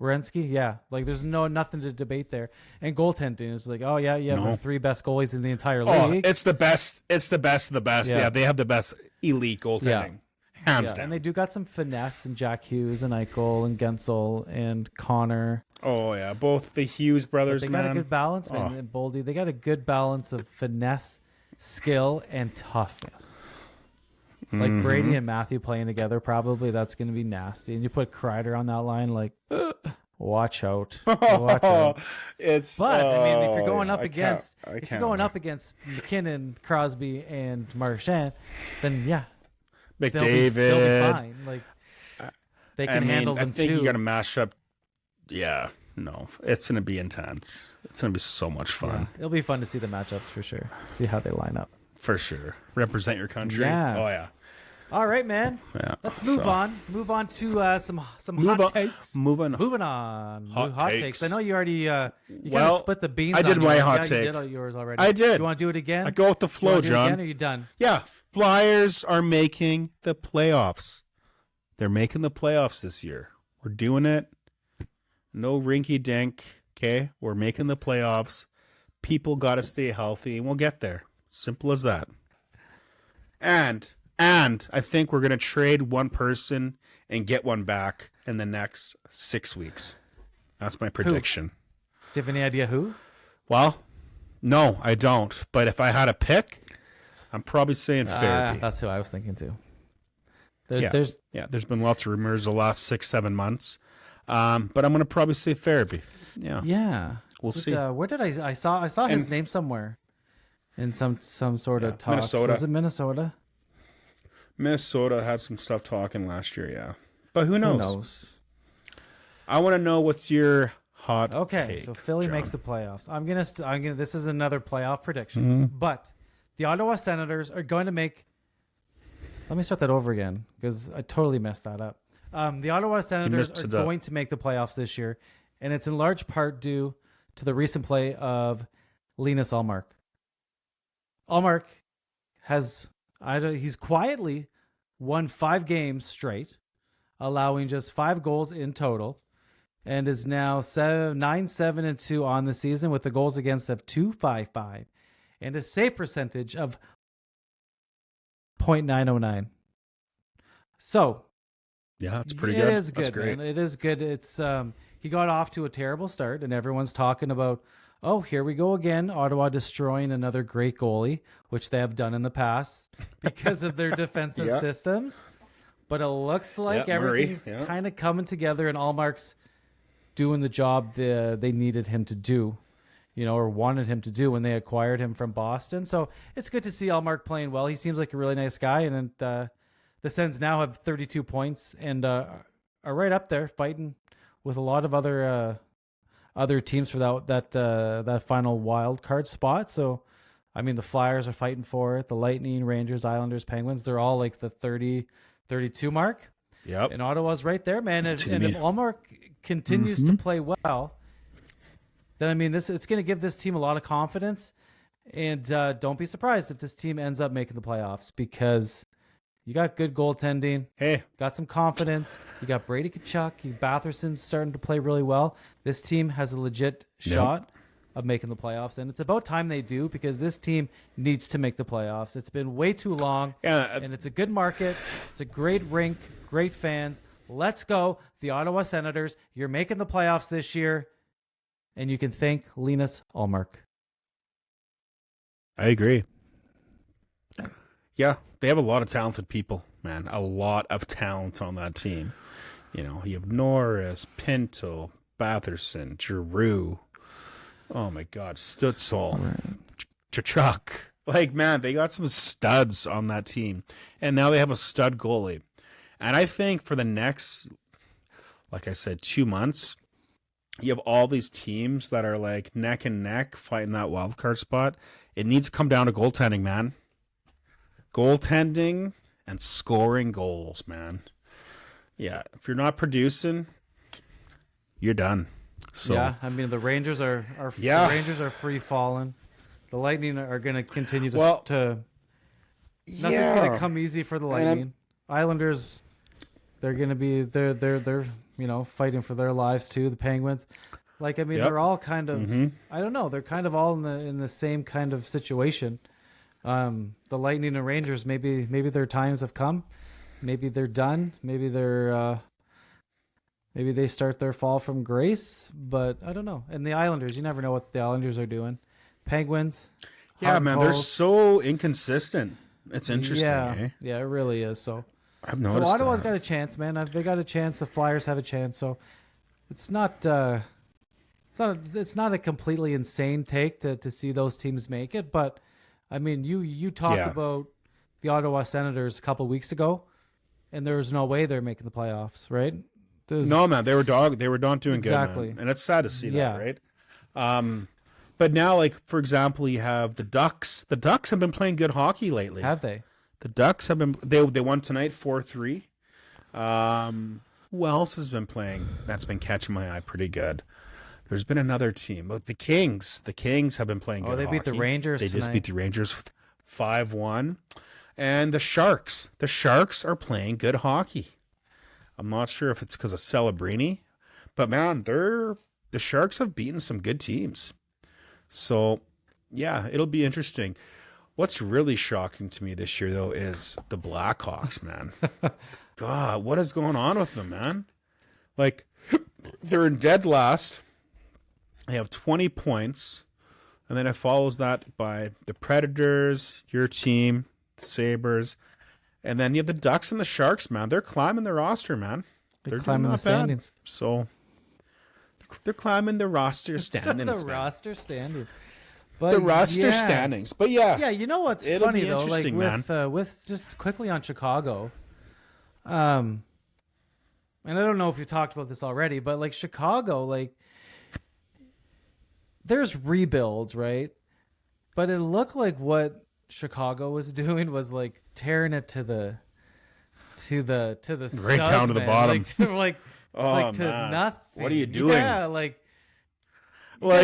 Werenski, like there's nothing to debate there. And goaltending is like, you have the 3 best goalies in the entire league. It's the best. It's the best of the best. Yeah, they have the best elite goaltending. Hands down. And they do got some finesse and Jack Hughes and Eichel and Gensel and Connor. Oh yeah, both the Hughes brothers. But they got a good balance, man. And Boldy, they got a good balance of finesse, skill, and toughness. Like Brady and Matthew playing together, probably that's going to be nasty. And you put Kreider on that line, like, watch out. Watch out. But I mean, if you're going up against McKinnon, Crosby, and Marchand, then McDavid, they'll be fine. Like they can handle them too. I think you got to mash up. Yeah, no, it's going to be intense. It's going to be so much fun. It'll be fun to see the matchups for sure. See how they line up. For sure. Represent your country. Yeah. Oh yeah. All right, man. Yeah. Let's move on. Move on to some hot takes. Moving on. Hot takes. I know you already you kind of split the beans. I did my hot You take. did all yours already. I did. You want to do it again? I go with the flow, John. Again, or are you done? Yeah. Flyers are making the playoffs. They're making the playoffs this year. We're doing it. No rinky dink. Okay, we're making the playoffs. People got to stay healthy, and we'll get there. Simple as that. And I think we're going to trade one person and get one back in the next 6 weeks. That's my prediction. Who? Do you have any idea who? Well, no, I don't. But if I had a pick, I'm probably saying Farabee. That's who I was thinking too. There's been lots of rumors the last 6-7 months. But I'm going to probably say Farabee. Yeah. We'll see. Where did I saw his name somewhere in some sort of talk. Minnesota. Was it Minnesota? Minnesota had some stuff talking last year, yeah. But who knows? I want to know what's your hot take, so Philly John. makes the playoffs. I'm gonna. This is another playoff prediction, but the Ottawa Senators are going to make. Let me start that over again because I totally messed that up. The Ottawa Senators are going to make the playoffs this year, and it's in large part due to the recent play of Linus Ullmark. Ullmark he's quietly won 5 games straight, allowing just 5 goals in total, and is now 9-7-2 on the season with the goals against of .255 and a save percentage of .909. So, yeah, that's pretty good. It is good, that's great. man. It is good. It's he got off to a terrible start, and everyone's talking about, oh, here we go again. Ottawa destroying another great goalie, which they have done in the past because of their defensive systems. But it looks like everything's kind of coming together, and Allmark's doing the job they needed him to do, or wanted him to do when they acquired him from Boston. So it's good to see Allmark playing well. He seems like a really nice guy, and the Sens now have 32 points and are right up there fighting with a lot of other teams for that final wild card spot. So, I mean, the Flyers are fighting for it. The Lightning, Rangers, Islanders, Penguins, they're all like the 30, 32 mark. Yep. And Ottawa's right there, man. And if Ullmark continues to play well, then, I mean, it's going to give this team a lot of confidence. And don't be surprised if this team ends up making the playoffs because you got good goaltending. Hey. Got some confidence. You got Brady Tkachuk. Batherson's starting to play really well. This team has a legit shot of making the playoffs, and it's about time they do because this team needs to make the playoffs. It's been way too long, and it's a good market. It's a great rink, great fans. Let's go. The Ottawa Senators, you're making the playoffs this year, and you can thank Linus Ullmark. I agree. Yeah, they have a lot of talented people, man. A lot of talent on that team. You know, you have Norris, Pinto, Batherson, Giroux. Oh my God, Stutzel, Tkachuk. Like, man, they got some studs on that team. And now they have a stud goalie. And I think for the next, like I said, 2 months, you have all these teams that are like neck and neck fighting that wild card spot. It needs to come down to goaltending, man. Goaltending and scoring goals, man. Yeah, if you're not producing, you're done. So, yeah, I mean the Rangers are free falling. The Lightning are going to continue to nothing's going to come easy for the Lightning. Islanders, they're going to be they're fighting for their lives too. The Penguins, like I mean they're all kind of I don't know, they're kind of all in the same kind of situation. The Lightning and Rangers, maybe their times have come. Maybe they're done. Maybe they start their fall from grace, but I don't know. And the Islanders, you never know what the Islanders are doing. Penguins. Yeah, man, they're so inconsistent. It's interesting. Yeah, yeah, it really is. So I've noticed. So Ottawa's got a chance, man. They got a chance. The Flyers have a chance. So it's not a completely insane take to see those teams make it. But I mean, you talked about the Ottawa Senators a couple weeks ago, and there was no way they're making the playoffs, right? No, man, they were not doing exactly. good, man. And it's sad to see that, right? But now, like for example, you have the Ducks. The Ducks have been playing good hockey lately. Have they? The Ducks have been. They won tonight 4-3. Who else has been playing? That's been catching my eye pretty good. There's been another team. Look, the Kings. The Kings have been playing good hockey. Oh, they beat the Rangers They tonight. just beat the Rangers 5-1. And the Sharks. The Sharks are playing good hockey. I'm not sure if it's because of Celebrini, but man, the Sharks have beaten some good teams. So, yeah, it'll be interesting. What's really shocking to me this year, though, is the Blackhawks, man. God, what is going on with them, man? Like, they're in dead last. They have 20 points. And then it follows that by the Predators, your team, the Sabres. And then you have the Ducks and the Sharks, man. They're climbing the roster, man. They're climbing the standings. So they're climbing the roster standings. Roster standings. But the roster standings. But yeah, you know what's funny though, like with just quickly on Chicago. And I don't know if you talked about this already, but like Chicago, like there's rebuilds, right? But it looked like what Chicago was doing was like tearing it to the right down to the bottom, like to nothing. What are you doing? Yeah, like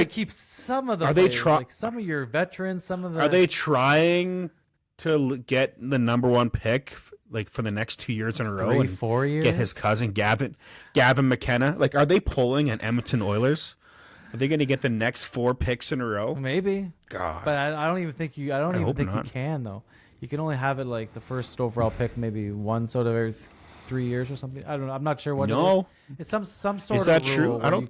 keep some of the. Are players, they trying? Like some of your veterans, some of the. Are they trying to get the number one pick like for the next 2 years in a row? 4 years. Get his cousin Gavin McKenna. Like, are they pulling an Edmonton Oilers? Are they going to get the next 4 picks in a row? Maybe. God. But I don't even think you. I don't even think not. you can though. You can only have it like the first overall pick, maybe once out of every 3 years or something. I don't know. I'm not sure what. No. It is. It's some sort is of that rule true? I don't.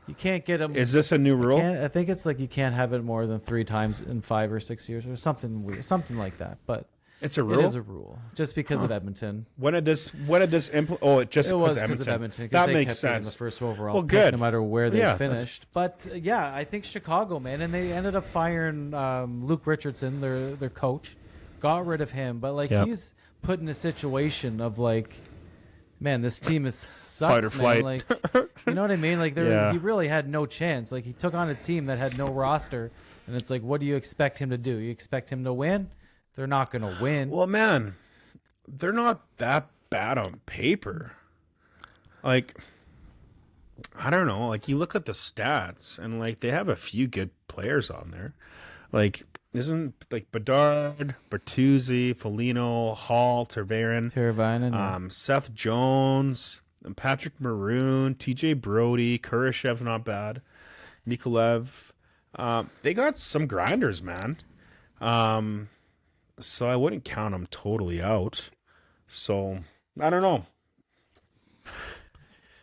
You can't get them. Is this a new rule? I think it's like you can't have it more than 3 times in 5 or 6 years or something weird, something like that. But it's a rule. It is a rule, just because of Edmonton. When did this? Oh, it just was because of Edmonton. That makes sense. The first overall, well, good. Pick, no matter where they finished. But yeah, I think Chicago, man, and they ended up firing Luke Richardson, their coach, got rid of him. But like he's put in a situation of like, man, this team is sucks, fight or flight. Like, you know what I mean? Like, he really had no chance. Like, he took on a team that had no roster, and it's like, what do you expect him to do? You expect him to win? They're not going to win. Well, man, they're not that bad on paper. Like, I don't know. Like, you look at the stats, and like they have a few good players on there. Like, isn't like Bedard, Bertuzzi, Foligno, Hall, Teravainen, Seth Jones, and Patrick Maroon, TJ Brody, Kurashev, not bad, Mikolev, They got some grinders, man. So I wouldn't count them totally out. So I don't know.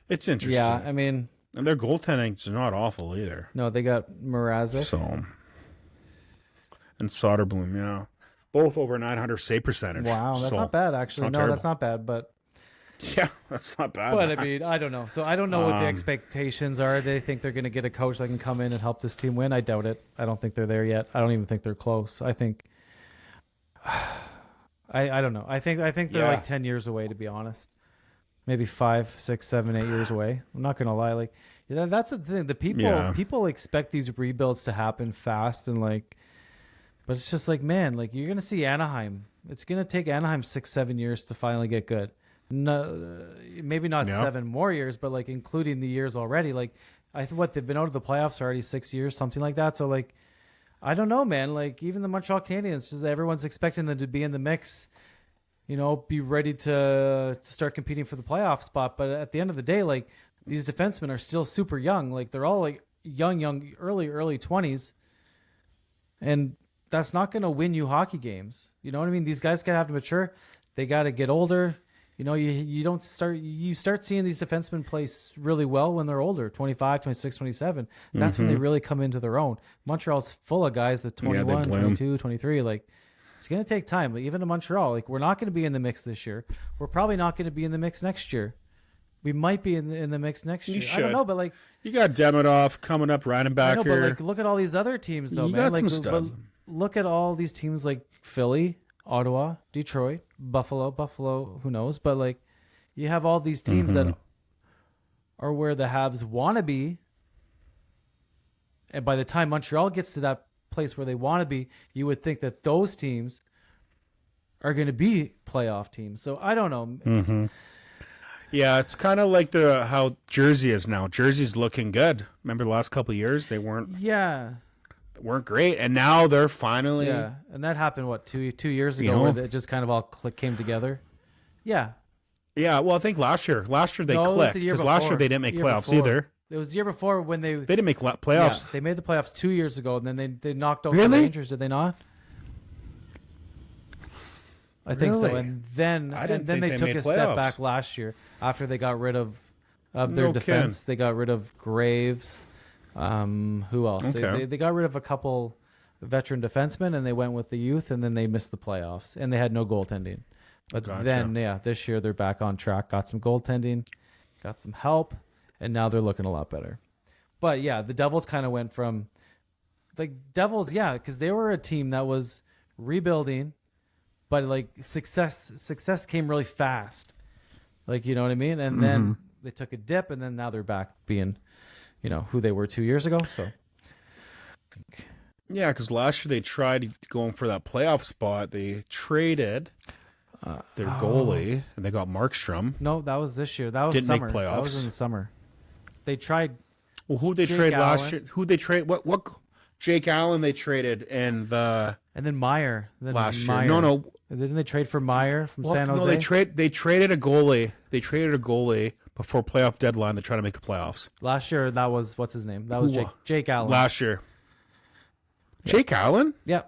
It's interesting. Yeah, I mean, and their goaltending's not awful either. no, they got Mrazek. So and Soderblom, yeah, both over 900 save percentage. Wow, that's So, not bad actually. it's not No, that's not bad, but yeah, that's not bad. I mean, I don't know. So I don't know what the expectations are. They think they're going to get a coach that can come in and help this team win. I doubt it. I don't think they're there yet. I don't even think they're close. I think I don't know. I think they're Yeah. like 10 years away, to be honest. Maybe 5, 6, 7, 8 years away. I'm not going to lie. Like, that's the thing. The people expect these rebuilds to happen fast and like, but it's just like, man, like you're going to see Anaheim. It's going to take Anaheim 6, 7 years to finally get good. No, maybe not 7 more years, but like including the years already. Like, they've been out of the playoffs already 6 years, something like that. So like, I don't know, man. Like even the Montreal Canadiens, just everyone's expecting them to be in the mix, be ready to start competing for the playoff spot. But at the end of the day, like these defensemen are still super young. Like they're all like young, early 20s, and that's not going to win you hockey games. You know what I mean? These guys gotta have to mature. They got to get older. You start seeing these defensemen play really well when they're older, 25, 26, 27. That's when they really come into their own. Montreal's full of guys that 21, 22, 23. Like, it's going to take time. But even in Montreal, like, we're not going to be in the mix this year. We're probably not going to be in the mix next year. We might be in the mix next year. I don't know, but like, you got Demidov coming up, riding back I know, here. but like, look at all these other teams, though, You man. got Like, some studs. Look at all these teams like Philly, Ottawa, Detroit, Buffalo, who knows? But like, you have all these teams that are where the Habs want to be. And by the time Montreal gets to that place where they want to be, you would think that those teams are going to be playoff teams. So I don't know. Yeah, it's kind of like how Jersey is now. Jersey's looking good. Remember the last couple of years they weren't great, and now they're finally. Yeah, and that happened two years ago, where it just kind of all came together. Yeah. Yeah, well, I think last year they clicked because last year they didn't make playoffs either. It was the year before when they didn't make playoffs. Yeah, they made the playoffs 2 years ago, and then they knocked out Really? the Rangers. Did they not? I think so. Really? And then they took a step back last year after they got rid of their defense. They got rid of Graves. Who else? Okay. They got rid of a couple veteran defensemen, and they went with the youth, and then they missed the playoffs, and they had no goaltending. But then, this year they're back on track. Got some goaltending, got some help, and now they're looking a lot better. But yeah, the Devils kind of went from because they were a team that was rebuilding, but like success came really fast. Like, you know what I mean? And then they took a dip, and then now they're back being, who they were 2 years ago. So yeah, because last year they tried going for that playoff spot. They traded their goalie, and they got Markstrom. No, that was this year. That was Didn't summer. make playoffs. That was in the summer. They tried. Well, who they trade last year? Who they trade? What? Jake Allen they traded, and then Meyer. Last year. No. Didn't they trade for Meyer from San Jose? No, they traded a goalie. They traded a goalie before playoff deadline to try to make the playoffs. Last year, that was what's his name? That was Jake Allen. Last year. Yeah. Jake Allen? Yeah.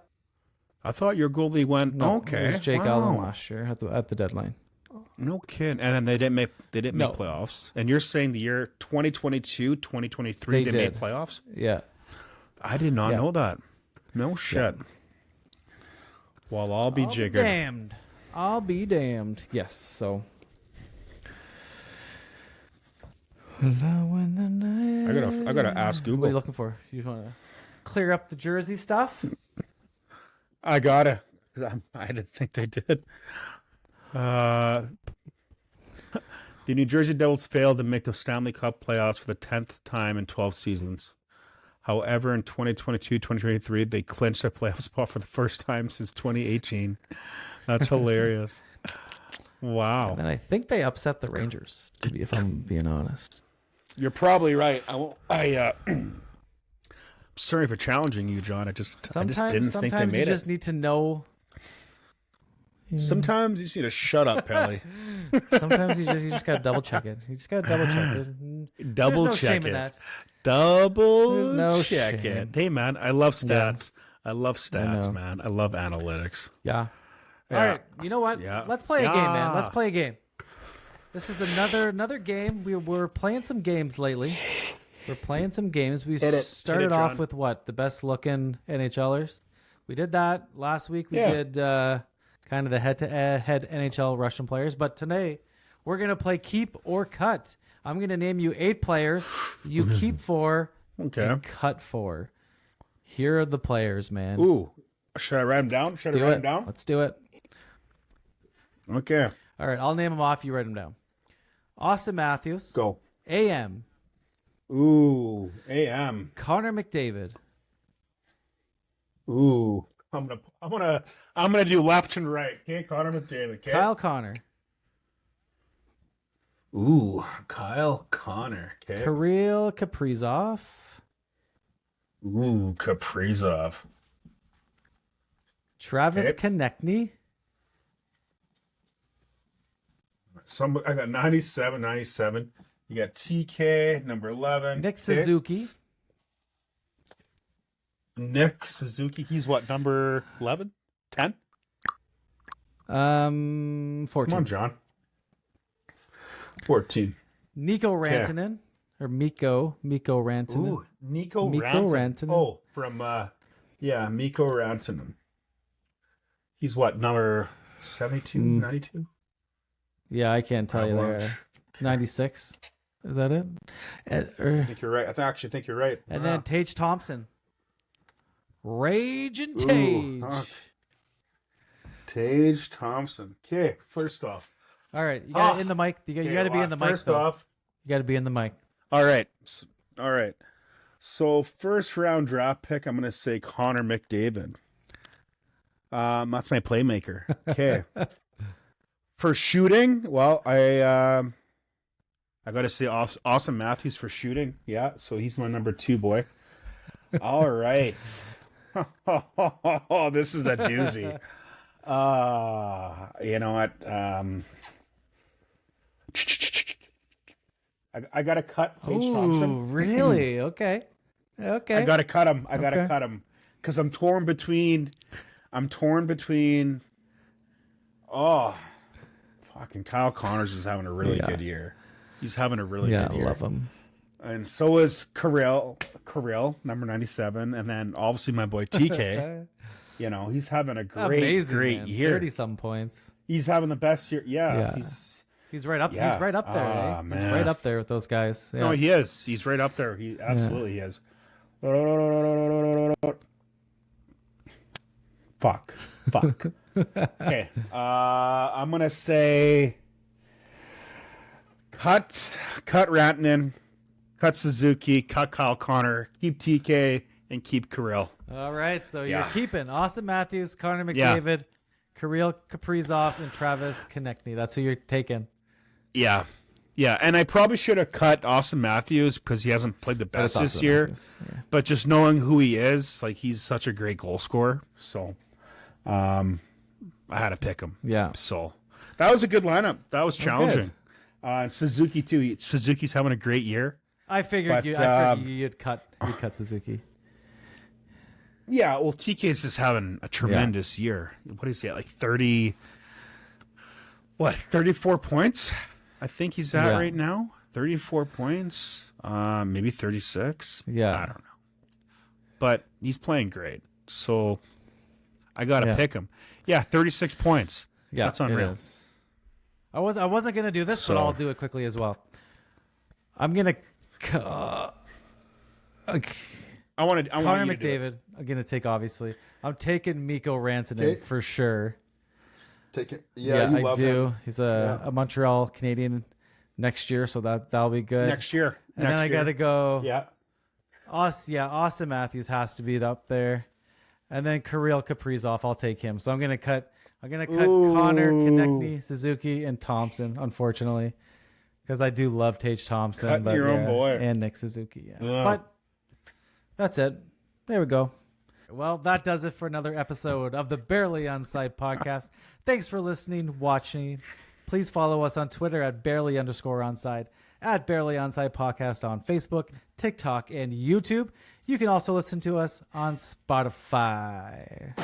I thought your goalie went. No, okay, it was Jake Allen last year at the deadline. No kidding. And then they didn't make playoffs. And you're saying the year 2022, 2023 they made playoffs? Yeah. I did not know that. No shit. Yeah. Well, I'll be jiggered. Damned. I'll be damned. Yes. So. I gotta ask Google. What are you looking for? You want to clear up the Jersey stuff? I gotta. I didn't think they did. The New Jersey Devils failed to make the Stanley Cup playoffs for the 10th time in 12 seasons. However, in 2022-2023, they clinched a playoff spot for the first time since 2018. That's hilarious. Wow. And I think they upset the Rangers, if I'm being honest. You're probably right. Sorry for challenging you, John. I just didn't think they made it. Sometimes you just need to know. Sometimes you just need to shut up, Pelly. Sometimes you just got to double check it. You just got to double check it. Double There's no check shame it. in that. double There's no check shame. it. Hey, man, I love stats. I love I stats, know. man. I love analytics. Yeah. Yeah. All right. You know what? Yeah. Let's play a game, man. Let's Yeah. play a game. This is another game. We're playing some games lately. We're playing some games. We Hit it. started Hit it, off John. with what? The best looking NHLers. We did that last week. We Yeah. did kind of the head-to-head NHL Russian players. But today we're gonna play keep or cut. I'm gonna name you 8 players. You keep 4. Okay. And cut 4. Here are the players, man. Ooh. Should I write them down? Should I Do write it. them down? Let's do it. Okay. All right, I'll name them off. You write them down. Austin Matthews, Go. AM, Ooh. AM. Connor McDavid, Ooh. I'm gonna do left and right. Okay, Connor McDavid. Okay. Kyle Connor, Ooh, Kyle Connor. Okay. Kirill Kaprizov, Ooh, Kaprizov. Travis Okay. Konechny, I got 97. You got TK, number 11. Nick Okay. Suzuki, Nick Suzuki. He's what, number 11? 10? 14. Come on, John. 14. Nico Rantanen, or Mikko Rantanen. Ooh, Mikko Rantanen. Oh, from, Mikko Rantanen. He's what, number 72, 92? Yeah, I can't tell you there. 96. Is that it? I think you're right. I actually think you're right. And then Tage Thompson. Rage and Tage. Okay. Tage Thompson. Okay, first off. All right, you got to in the mic. You got to be in the mic. First though. off. You got to be in the mic. All right. So first round draft pick, I'm going to say Connor McDavid. That's my playmaker. Okay. For shooting, well, I got to say Austin Matthews for shooting. Yeah, so he's my number 2 boy. All right. Oh, this is a doozy. You know what? I got to cut Tage Thompson. Ooh, really? Okay. I got to cut him. I got to Okay. cut him because I'm torn between. Oh, fucking Kyle Connors is having a really good year. He's having a really Yeah, good I year. love him. And so is Kirill, number 97, and then obviously my boy TK. You know, he's having a great year. 30-some points. He's having the best year. Yeah. He's right up. Yeah. He's right up there. Ah, He's man. right up there with those guys. Yeah. No, he is. He's right up there. He absolutely is. Fuck. Okay. I'm gonna say cut Rantanen, cut Suzuki, cut Kyle Connor, keep TK, and keep Kirill. All right. So you're Yeah. keeping Austin Matthews, Connor Yeah. McDavid, Kirill Kaprizov, and Travis Konechny. That's who you're taking. Yeah. Yeah, and I probably should have cut Austin Matthews because he hasn't played the But it's best this Austin year. Matthews. Yeah. But just knowing who he is, like he's such a great goal scorer. So I had to pick him. Yeah. So that was a good lineup. That was challenging. good. And Suzuki too. Suzuki's having a great year. I figured But, you'd cut Suzuki. Yeah, well, TK's just having a tremendous year. What is he at? Like 34 points? I think he's at right now. 34 points. Maybe 36. Yeah. I don't know. But he's playing great. So I got to pick him. Yeah, 36 points. Yeah, that's unreal. It is. I wasn't gonna do this, but I'll do it quickly as well. I'm gonna. I want Connor you to do it. McDavid. I'm gonna take obviously. I'm taking Mikko Rantanen for sure. Take it. Yeah, you I love do. him. He's a Montreal Canadian next year, so that'll be good. Next year. and then I gotta go. Yeah. Austin Matthews has to be up there, and then Kirill Kaprizov. I'll take him. So I'm gonna cut Connor, Konechny, Suzuki, and Thompson. Unfortunately, because I do love Tage Thompson, Cut but your own boy. and Nick Suzuki. Yeah. Ugh. But that's it. There we go. Well, that does it for another episode of the Barely Onside podcast. Thanks for listening, watching, Please follow us on Twitter at barely_onside, at Barely Onside Podcast on Facebook, TikTok, and YouTube. You can also listen to us on Spotify.